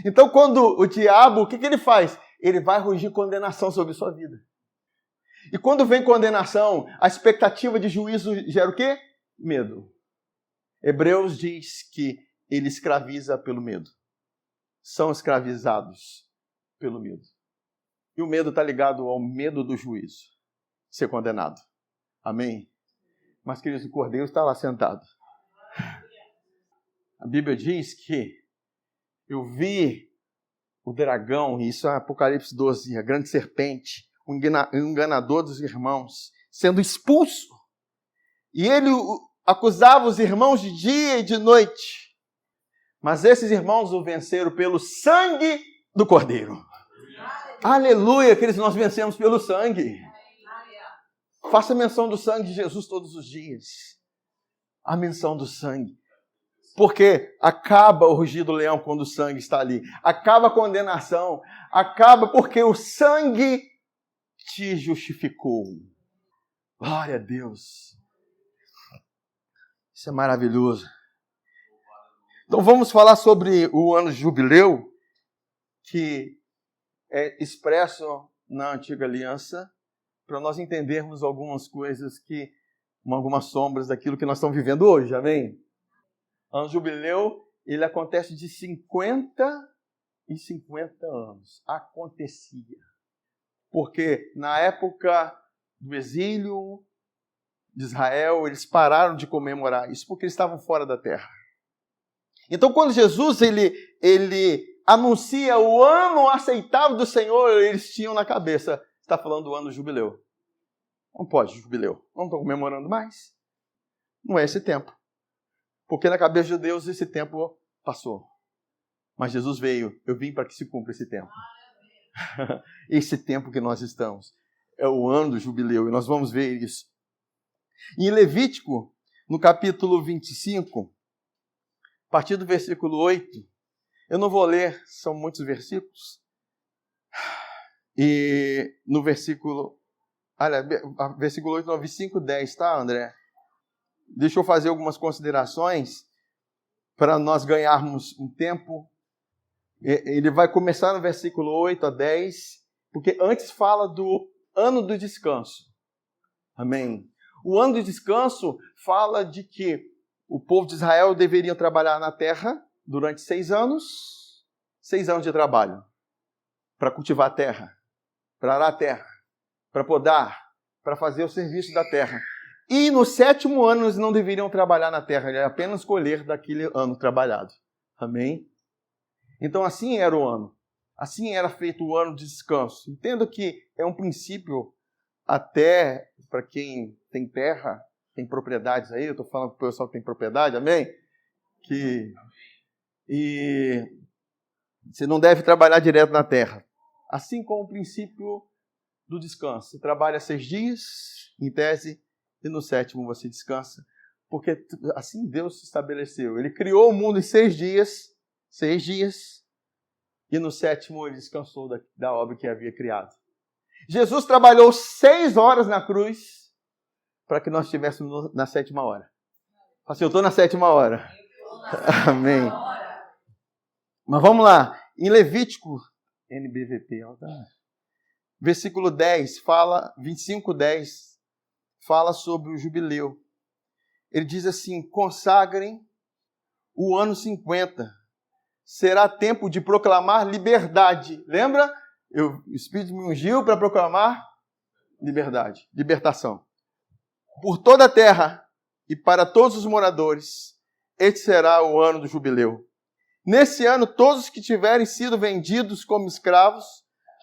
Então, quando o diabo, o que ele faz? Ele vai rugir condenação sobre sua vida. E quando vem condenação, a expectativa de juízo gera o quê? Medo. Hebreus diz que ele escraviza pelo medo. São escravizados pelo medo. E o medo está ligado ao medo do juízo, de ser condenado. Amém? Mas, queridos, o Cordeiro está lá sentado. A Bíblia diz que eu vi o dragão, e isso é Apocalipse 12, a grande serpente, o enganador dos irmãos, sendo expulso. E ele acusava os irmãos de dia e de noite. Mas esses irmãos o venceram pelo sangue do Cordeiro. Aleluia, queridos, nós vencemos pelo sangue. Faça menção do sangue de Jesus todos os dias. A menção do sangue. Porque acaba o rugido do leão quando o sangue está ali. Acaba a condenação. Acaba porque o sangue te justificou. Glória a Deus. Isso é maravilhoso. Então vamos falar sobre o ano de jubileu, que é expresso na antiga aliança, para nós entendermos algumas coisas algumas sombras daquilo que nós estamos vivendo hoje, amém? O ano de jubileu, ele acontece de 50 em 50 anos. Acontecia. Porque na época do exílio de Israel, eles pararam de comemorar isso porque eles estavam fora da terra. Então, quando Jesus ele anuncia o ano aceitável do Senhor, eles tinham na cabeça, está falando do ano do jubileu. Não pode, jubileu. Não estão comemorando mais. Não é esse tempo. Porque na cabeça de Deus esse tempo passou. Mas Jesus veio, eu vim para que se cumpra esse tempo. Esse tempo que nós estamos é o ano do jubileu, e nós vamos ver isso. E em Levítico, no capítulo 25, a partir do versículo 8, eu não vou ler, são muitos versículos, e no versículo 8, não, 25, 10, tá, André? Deixa eu fazer algumas considerações para nós ganharmos um tempo. Ele vai começar no versículo 8 a 10, porque antes fala do ano do descanso. Amém? O ano do descanso fala de que o povo de Israel deveria trabalhar na terra durante 6 anos. 6 anos de trabalho para cultivar a terra, para arar a terra, para podar, para fazer o serviço da terra. E no 7º ano eles não deveriam trabalhar na terra, eles apenas colher daquele ano trabalhado. Amém? Então assim era o ano. Assim era feito o ano de descanso. Entendo que é um princípio até para quem tem terra, tem propriedades aí, eu estou falando para o pessoal que tem propriedade, amém? E você não deve trabalhar direto na terra. Assim como o princípio do descanso. Você trabalha 6 dias, em tese, e no 7º você descansa. Porque assim Deus se estabeleceu. Ele criou o mundo em 6 dias, e no 7º ele descansou da obra que havia criado. Jesus trabalhou 6 horas na cruz para que nós estivéssemos na 7ª hora. Assim, eu estou na 7ª hora. Amém. Mas vamos lá. Em Levítico, NBVP, versículo 10, 25:10, fala sobre o jubileu. Ele diz assim: consagrem o ano 50. Será tempo de proclamar liberdade. Lembra? O Espírito me ungiu para proclamar liberdade, libertação. Por toda a terra e para todos os moradores, este será o ano do jubileu. Nesse ano, todos os que tiverem sido vendidos como escravos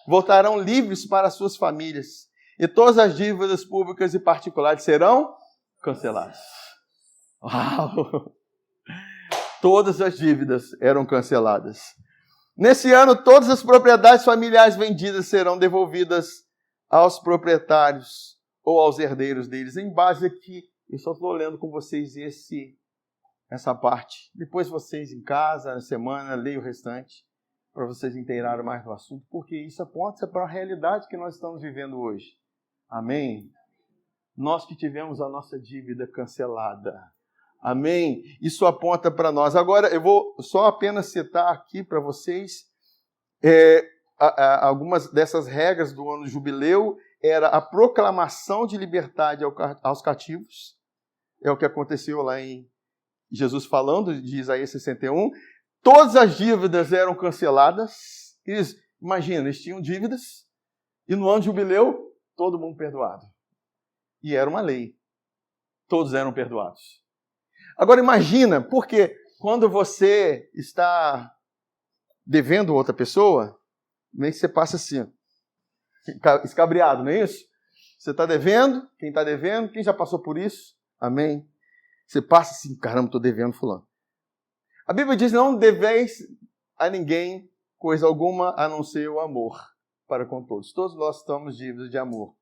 voltarão livres para suas famílias, e todas as dívidas públicas e particulares serão canceladas. Uau! Todas as dívidas eram canceladas. Nesse ano, todas as propriedades familiares vendidas serão devolvidas aos proprietários ou aos herdeiros deles. Em base aqui, eu só estou lendo com vocês essa parte. Depois vocês em casa, na semana, leiam o restante, para vocês inteirarem mais do assunto, porque isso aponta para a realidade que nós estamos vivendo hoje. Amém? Nós que tivemos a nossa dívida cancelada. Amém? Isso aponta para nós. Agora, eu vou só apenas citar aqui para vocês algumas dessas regras do ano do jubileu. Era a proclamação de liberdade aos cativos. É o que aconteceu lá em Jesus falando, de Isaías 61. Todas as dívidas eram canceladas. Imagina, eles tinham dívidas. E no ano de jubileu, todo mundo perdoado. E era uma lei. Todos eram perdoados. Agora imagina, porque quando você está devendo outra pessoa, nem que você passa assim, escabriado, não é isso? Você está devendo, quem já passou por isso? Amém? Você passa assim, caramba, estou devendo fulano. A Bíblia diz, não deveis a ninguém coisa alguma a não ser o amor para com todos. Todos nós estamos dívidas de amor.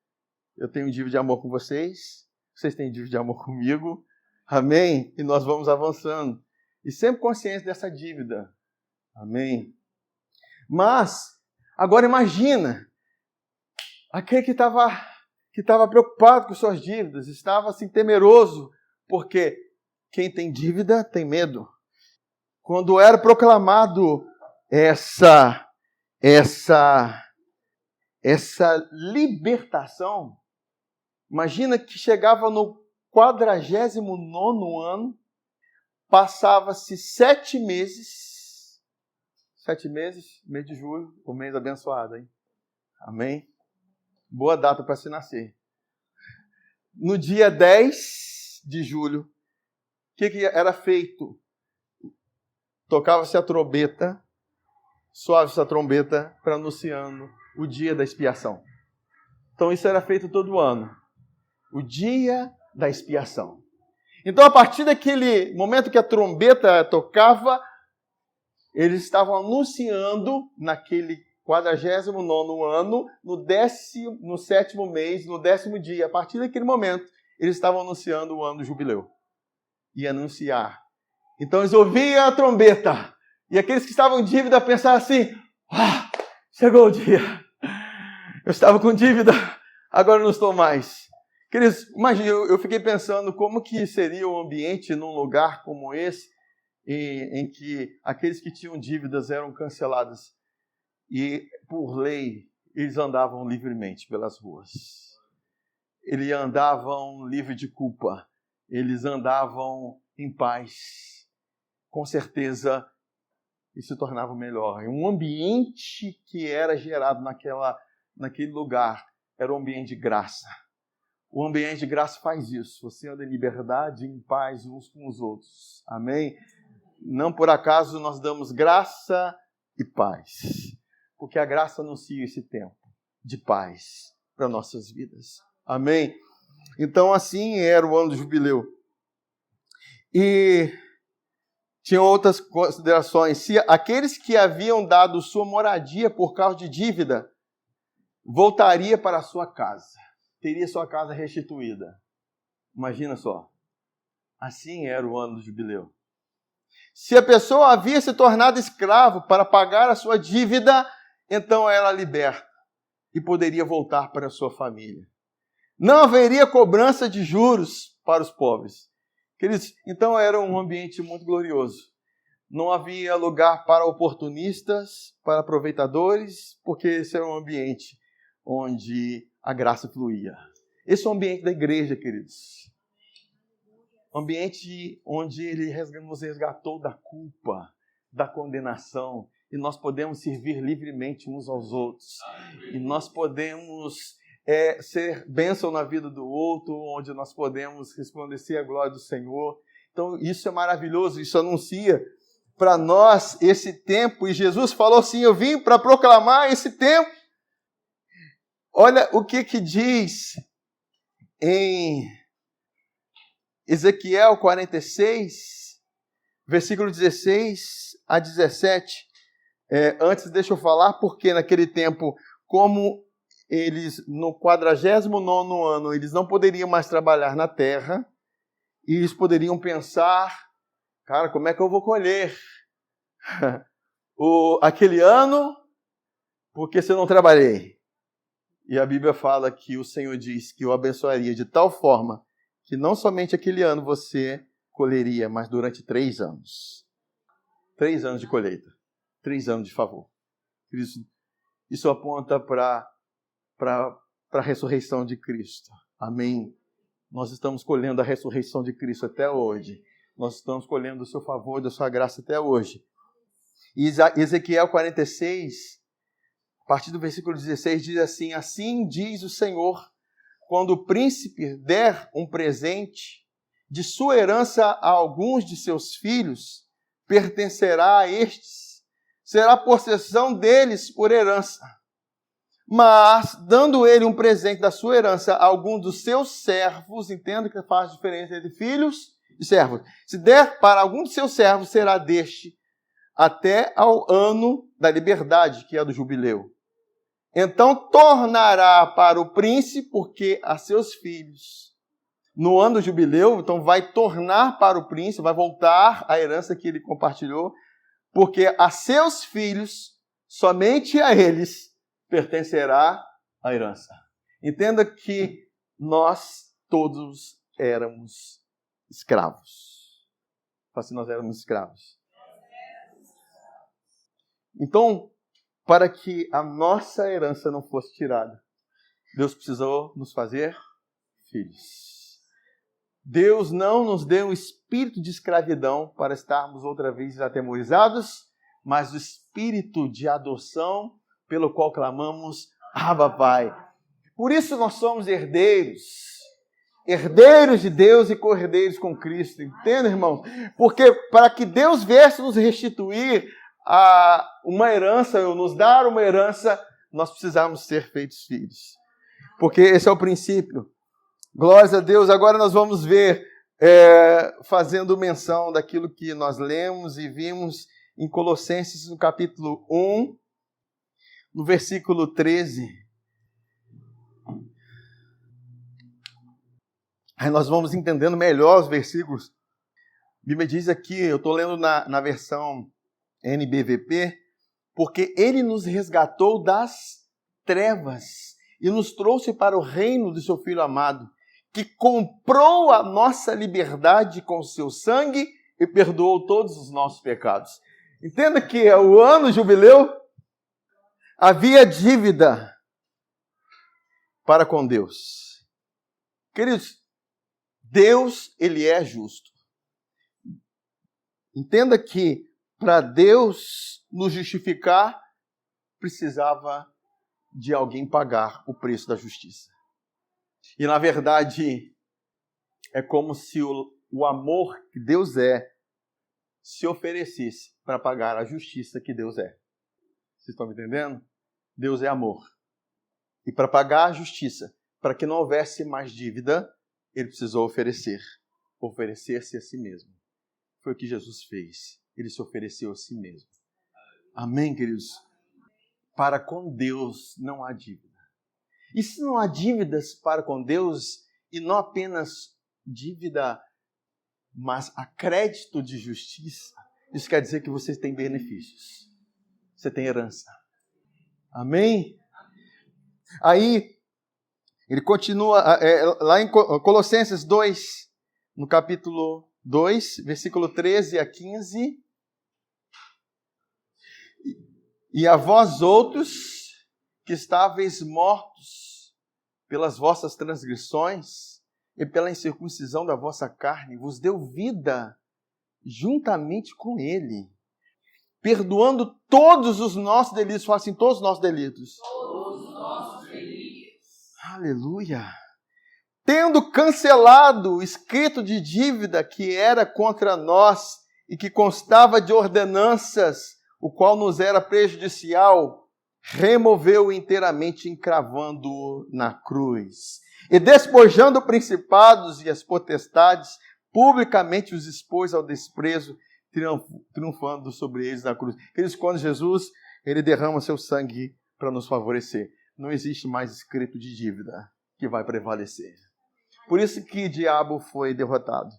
Eu tenho dívida de amor com vocês, vocês têm dívida de amor comigo. Amém? E nós vamos avançando. E sempre conscientes dessa dívida. Amém? Mas, agora imagina, aquele que estava preocupado com suas dívidas, estava assim temeroso, porque quem tem dívida tem medo. Quando era proclamado essa libertação, imagina que chegava no 49º ano, passava-se 7 meses, mês de julho, o mês abençoado, hein? Amém? Boa data para se nascer. No dia 10 de julho, o que era feito? Tocava-se a trombeta, soava-se a trombeta para anunciando o dia da expiação. Então isso era feito todo ano. O dia da expiação. Então a partir daquele momento que a trombeta tocava, eles estavam anunciando naquele 49º ano, no 7º mês, no 10º dia. A partir daquele momento, eles estavam anunciando o ano do jubileu. E anunciar. Então eles ouviam a trombeta. E aqueles que estavam em dívida pensavam assim, chegou o dia. Eu estava com dívida, agora não estou mais. Queridos, imagina, eu fiquei pensando como que seria o ambiente num lugar como esse, em que aqueles que tinham dívidas eram canceladas. E, por lei, eles andavam livremente pelas ruas. Eles andavam livres de culpa. Eles andavam em paz. Com certeza, isso se tornava melhor. Um ambiente que era gerado naquele lugar era um ambiente de graça. O ambiente de graça faz isso. Você anda em liberdade, em paz uns com os outros. Amém? Não por acaso nós damos graça e paz. Porque a graça anuncia esse tempo de paz para nossas vidas. Amém? Então, assim era o ano do jubileu. E tinha outras considerações. Se aqueles que haviam dado sua moradia por causa de dívida, voltaria para a sua casa. Teria sua casa restituída. Imagina só. Assim era o ano do jubileu. Se a pessoa havia se tornado escravo para pagar a sua dívida, então ela era liberta e poderia voltar para a sua família. Não haveria cobrança de juros para os pobres. Então era um ambiente muito glorioso. Não havia lugar para oportunistas, para aproveitadores, porque esse era um ambiente onde a graça fluía. Esse é o ambiente da igreja, queridos. Ambiente onde Ele nos resgatou da culpa, da condenação, e nós podemos servir livremente uns aos outros. E nós podemos ser bênção na vida do outro, onde nós podemos resplandecer a glória do Senhor. Então isso é maravilhoso, isso anuncia para nós esse tempo. E Jesus falou assim, eu vim para proclamar esse tempo. Olha o que diz em Ezequiel 46, versículo 16 a 17. Antes, deixa eu falar, porque naquele tempo, como eles, no 49º ano, eles não poderiam mais trabalhar na terra, e eles poderiam pensar, cara, como é que eu vou colher aquele ano, porque se eu não trabalhei? E a Bíblia fala que o Senhor diz que o abençoaria de tal forma que não somente aquele ano você colheria, mas durante 3 anos. 3 anos de colheita. 3 anos de favor. Isso aponta para a ressurreição de Cristo. Amém? Nós estamos colhendo a ressurreição de Cristo até hoje. Nós estamos colhendo o seu favor, da sua graça até hoje. E Ezequiel 46, a partir do versículo 16, diz assim, assim diz o Senhor, quando o príncipe der um presente de sua herança a alguns de seus filhos, pertencerá a estes, será possessão deles por herança. Mas, dando ele um presente da sua herança a algum dos seus servos, entenda que faz diferença entre filhos servos. Se der para algum de seus servos, será deste até ao ano da liberdade, que é do jubileu. Então tornará para o príncipe, porque a seus filhos, no ano do jubileu, então vai tornar para o príncipe, vai voltar a herança que ele compartilhou, porque a seus filhos, somente a eles, pertencerá a herança. Entenda que nós todos éramos escravos. Assim, nós éramos escravos. Então, para que a nossa herança não fosse tirada, Deus precisou nos fazer filhos. Deus não nos deu o espírito de escravidão para estarmos outra vez atemorizados, mas o espírito de adoção pelo qual clamamos, Abba, Pai. Por isso nós somos herdeiros de Deus e co-herdeiros com Cristo. Entende, irmão? Porque para que Deus viesse nos restituir uma herança, ou nos dar uma herança, nós precisamos ser feitos filhos. Porque esse é o princípio. Glórias a Deus. Agora nós vamos ver, fazendo menção daquilo que nós lemos e vimos em Colossenses, no capítulo 1, no versículo 13. Aí nós vamos entendendo melhor os versículos. A Bíblia diz aqui, eu estou lendo na versão NBVP, porque ele nos resgatou das trevas e nos trouxe para o reino do seu Filho amado, que comprou a nossa liberdade com o seu sangue e perdoou todos os nossos pecados. Entenda que o ano jubileu havia dívida para com Deus. Queridos, Deus, ele é justo. Entenda que para Deus nos justificar, precisava de alguém pagar o preço da justiça. E, na verdade, é como se o amor que Deus é se oferecesse para pagar a justiça que Deus é. Vocês estão me entendendo? Deus é amor. E para pagar a justiça, para que não houvesse mais dívida, ele precisou oferecer-se a si mesmo. Foi o que Jesus fez. Ele se ofereceu a si mesmo. Amém, queridos? Para com Deus não há dívida. E se não há dívidas para com Deus, e não apenas dívida, mas a crédito de justiça, isso quer dizer que você tem benefícios. Você tem herança. Amém? Aí, ele continua, lá em Colossenses 2, no capítulo 2, versículo 13 a 15. E a vós outros, que estáveis mortos pelas vossas transgressões e pela incircuncisão da vossa carne, vos deu vida juntamente com ele, perdoando todos os nossos delitos. Fala assim, todos os nossos delitos. Todos os nossos delitos. Aleluia. Tendo cancelado o escrito de dívida que era contra nós e que constava de ordenanças, o qual nos era prejudicial, removeu inteiramente, encravando-o na cruz. E despojando principados e as potestades, publicamente os expôs ao desprezo, triunfando sobre eles na cruz. Queridos, quando Jesus ele derrama seu sangue para nos favorecer, não existe mais escrito de dívida que vai prevalecer. Por isso que o diabo foi derrotado.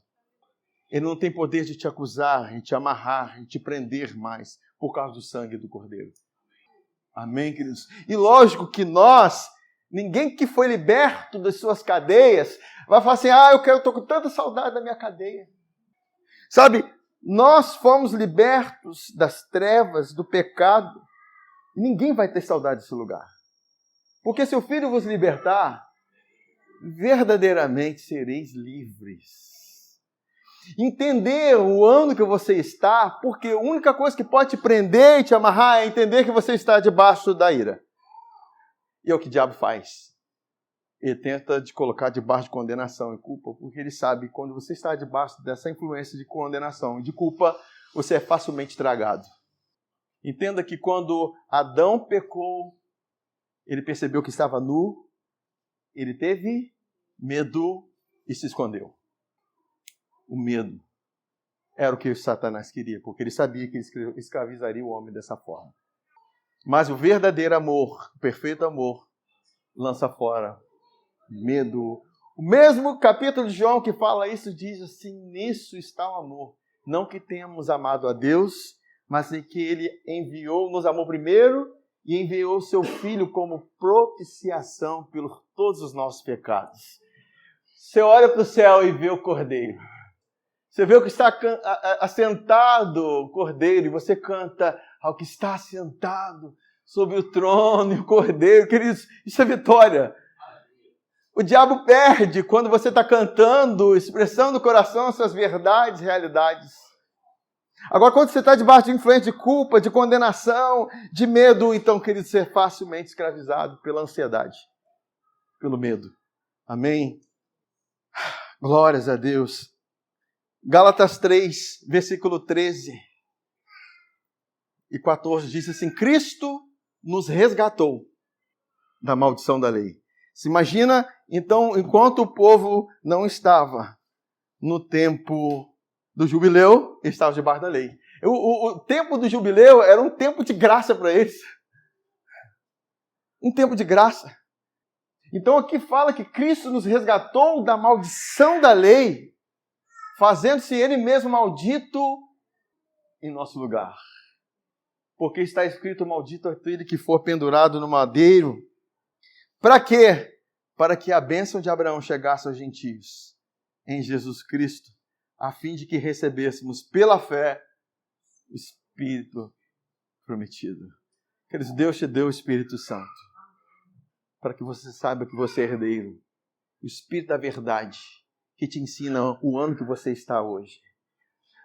Ele não tem poder de te acusar, de te amarrar, de te prender mais, por causa do sangue do Cordeiro. Amém, queridos? E lógico que ninguém que foi liberto das suas cadeias, vai falar assim, eu estou com tanta saudade da minha cadeia. Sabe, nós fomos libertos das trevas, do pecado, e ninguém vai ter saudade desse lugar. Porque se o Filho vos libertar, verdadeiramente sereis livres. Entender o ano que você está, porque a única coisa que pode te prender e te amarrar é entender que você está debaixo da ira. E é o que o diabo faz. Ele tenta te colocar debaixo de condenação e culpa, porque ele sabe que quando você está debaixo dessa influência de condenação e de culpa, você é facilmente tragado. Entenda que quando Adão pecou, ele percebeu que estava nu, ele teve medo e se escondeu. o medo. Era o que Satanás queria, porque ele sabia que ele escravizaria o homem dessa forma. Mas o verdadeiro amor, o perfeito amor, lança fora medo. O mesmo capítulo de João que fala isso diz assim: nisso está o amor. Não que tenhamos amado a Deus, mas em que Ele nos amou primeiro e enviou o seu Filho como propiciação por todos os nossos pecados. Você olha para o céu e vê o Cordeiro. Você vê o que está assentado o Cordeiro e você canta ao que está assentado sobre o trono e o Cordeiro. Queridos, isso é vitória. O diabo perde quando você está cantando, expressando no coração as suas verdades, realidades. Agora, quando você está debaixo de influência de culpa, de condenação, de medo, então, querido, você é facilmente escravizado pela ansiedade, pelo medo. Amém? Glórias a Deus. Gálatas 3, versículo 13 e 14 diz assim: Cristo nos resgatou da maldição da lei. Se imagina, então, enquanto o povo não estava no tempo do jubileu, eles estavam debaixo da lei. O tempo do jubileu era um tempo de graça para eles. Um tempo de graça. Então aqui fala que Cristo nos resgatou da maldição da lei, fazendo-se Ele mesmo maldito em nosso lugar. Porque está escrito: maldito aquele que for pendurado no madeiro. Para quê? Para que a bênção de Abraão chegasse aos gentios em Jesus Cristo, a fim de que recebêssemos pela fé o Espírito prometido. Queridos, Deus te deu o Espírito Santo para que você saiba que você é herdeiro. O Espírito da verdade que te ensina o ano que você está hoje.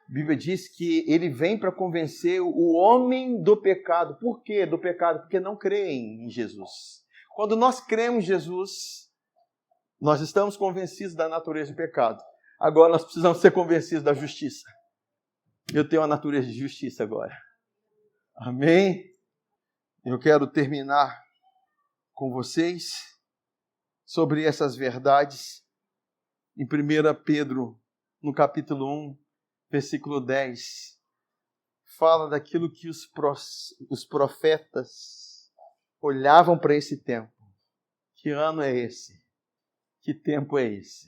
A Bíblia diz que ele vem para convencer o homem do pecado. Por quê do pecado? Porque não creem em Jesus. Quando nós cremos em Jesus, nós estamos convencidos da natureza do pecado. Agora nós precisamos ser convencidos da justiça. Eu tenho uma natureza de justiça agora. Amém? Eu quero terminar com vocês sobre essas verdades. Em 1 Pedro, no capítulo 1, versículo 10, fala daquilo que os profetas olhavam para esse tempo. Que ano é esse? Que tempo é esse?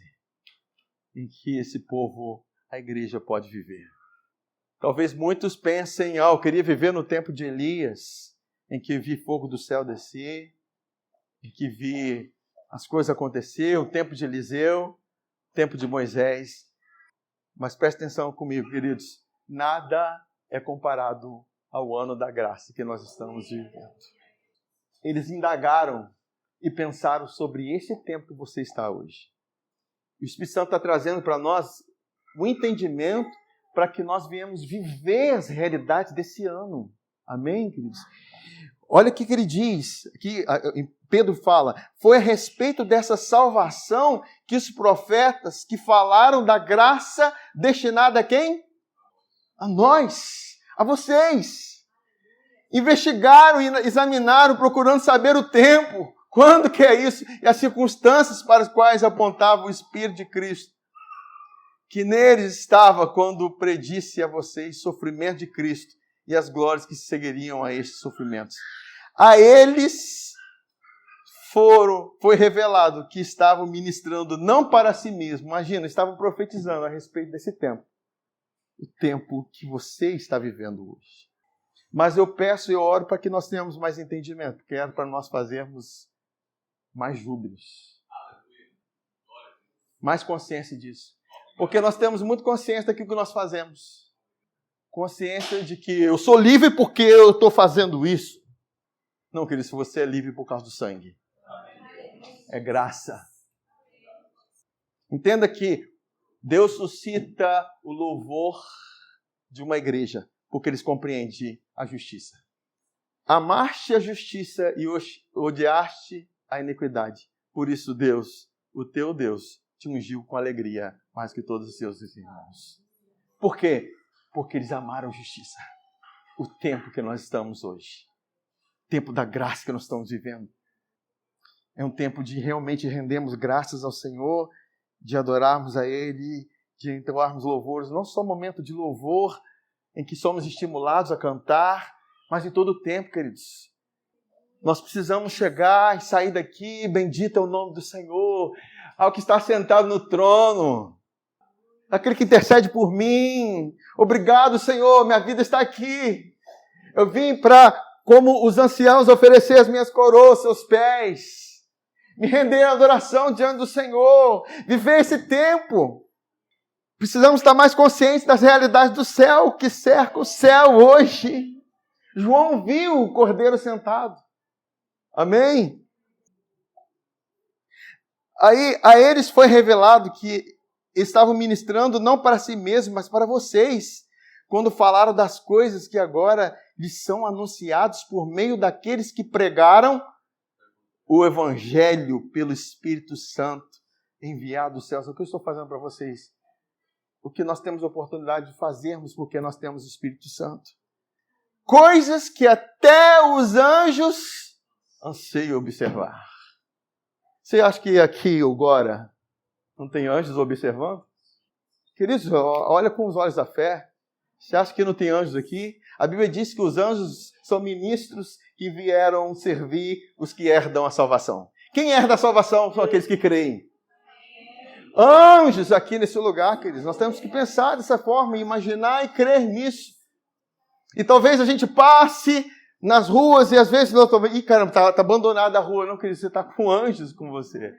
Em que esse povo, a igreja, pode viver. Talvez muitos pensem: eu queria viver no tempo de Elias, em que vi fogo do céu descer, em que vi as coisas acontecer, o tempo de Eliseu, o tempo de Moisés. Mas preste atenção comigo, queridos, nada é comparado ao ano da graça que nós estamos vivendo. Eles indagaram e pensaram sobre esse tempo que você está hoje. O Espírito Santo está trazendo para nós o entendimento para que nós venhamos viver as realidades desse ano. Amém, queridos? Olha o que ele diz, aqui Pedro fala: foi a respeito dessa salvação que os profetas que falaram da graça destinada a quem? A nós, a vocês. Investigaram e examinaram, procurando saber o tempo, quando que é isso, e as circunstâncias para as quais apontava o Espírito de Cristo, que neles estava quando predisse a vocês sofrimento de Cristo e as glórias que seguiriam a estes sofrimentos. A eles foi revelado que estavam ministrando não para si mesmo, imagina, estavam profetizando a respeito desse tempo, o tempo que você está vivendo hoje. Mas eu peço e oro para que nós tenhamos mais entendimento, que é para nós fazermos mais júbilos, mais consciência disso. Porque nós temos muito consciência daquilo que nós fazemos. Consciência de que eu sou livre porque eu estou fazendo isso. Não, querido, se você é livre por causa do sangue. É graça. Entenda que Deus suscita o louvor de uma igreja, porque eles compreendem a justiça. Amaste a justiça e odiaste a iniquidade. Por isso Deus, o teu Deus, te ungiu com alegria mais que todos os seus irmãos. Por quê? Porque eles amaram a justiça. O tempo que nós estamos hoje. O tempo da graça que nós estamos vivendo. É um tempo de realmente rendermos graças ao Senhor, de adorarmos a Ele, de entoarmos louvores, não só momento de louvor em que somos estimulados a cantar, mas em todo o tempo, queridos. Nós precisamos chegar e sair daqui, bendito é o nome do Senhor, ao que está sentado no trono, aquele que intercede por mim. Obrigado, Senhor, minha vida está aqui. Eu vim para, como os anciãos, oferecer as minhas coroas aos seus pés, me render à adoração diante do Senhor, viver esse tempo. Precisamos estar mais conscientes das realidades do céu, que cerca o céu hoje. João viu o Cordeiro sentado. Amém? Aí a eles foi revelado que estavam ministrando não para si mesmos, mas para vocês, quando falaram das coisas que agora lhes são anunciadas por meio daqueles que pregaram o Evangelho pelo Espírito Santo enviado dos céus. O que eu estou fazendo para vocês? O que nós temos a oportunidade de fazermos porque nós temos o Espírito Santo. Coisas que até os anjos anseiam observar. Você acha que aqui agora não tem anjos observando? Queridos, olha com os olhos da fé. Você acha que não tem anjos aqui? A Bíblia diz que os anjos são ministros que vieram servir os que herdam a salvação. Quem herda a salvação são aqueles que creem. Anjos aqui nesse lugar, queridos. Nós temos que pensar dessa forma, imaginar e crer nisso. E talvez a gente passe nas ruas e às vezes... Ih, caramba, tá abandonada a rua. Não, querido, você está com anjos com você.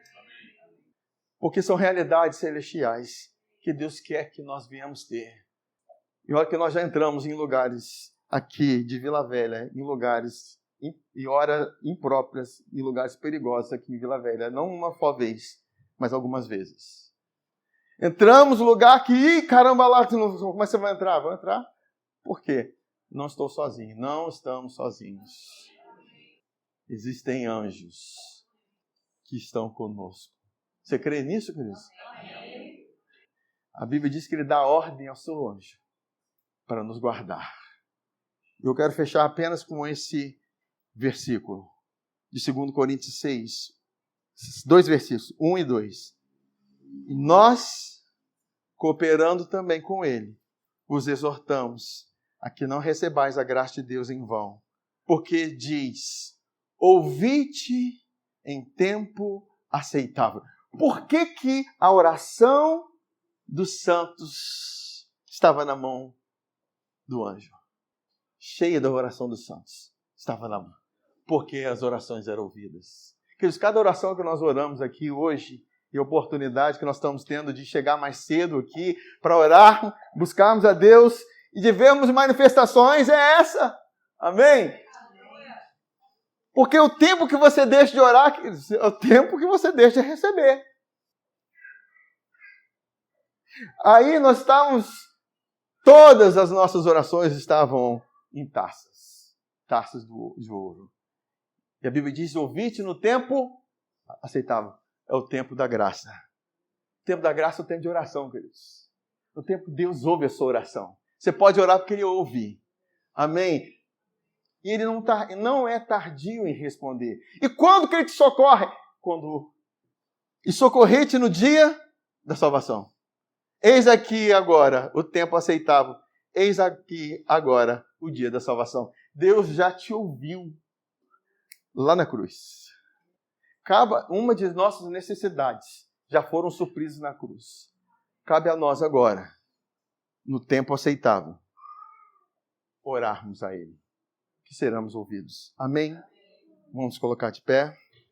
Porque são realidades celestiais que Deus quer que nós venhamos ter. E olha que nós já entramos em lugares aqui de Vila Velha, em lugares e horas impróprias, em lugares perigosos aqui em Vila Velha. Não uma só vez, mas algumas vezes. Entramos no lugar que, caramba, lá, como é que você vai entrar? Vai entrar? Por quê? Não estou sozinho. Não estamos sozinhos. Existem anjos que estão conosco. Você crê nisso, queridos? A Bíblia diz que ele dá ordem ao seu anjo para nos guardar. Eu quero fechar apenas com esse versículo de 2 Coríntios 6. Esses 2 versículos, 1 e 2. E nós, cooperando também com ele, os exortamos a que não recebais a graça de Deus em vão. Porque diz, ouvi-te em tempo aceitável. Por que a oração dos santos estava na mão do anjo? Cheia da oração dos santos. Estava na mão. Porque as orações eram ouvidas. Queridos, cada oração que nós oramos aqui hoje, e a oportunidade que nós estamos tendo de chegar mais cedo aqui para orar, buscarmos a Deus e de vermos manifestações, é essa. Amém? Porque o tempo que você deixa de orar, queridos, é o tempo que você deixa de receber. Aí nós estávamos, todas as nossas orações estavam em taças de ouro. E a Bíblia diz, ouvi-te no tempo aceitável. É o tempo da graça. O tempo da graça é o tempo de oração, queridos. O tempo que Deus ouve a sua oração. Você pode orar porque Ele ouve. Amém? E Ele não é tardio em responder. E quando que Ele te socorre? E socorrer-te no dia da salvação. Eis aqui agora o tempo aceitável. Eis aqui agora o dia da salvação. Deus já te ouviu lá na cruz. Uma de nossas necessidades já foram supridas na cruz. Cabe a nós agora, no tempo aceitável, orarmos a Ele, que seremos ouvidos. Amém? Vamos colocar de pé.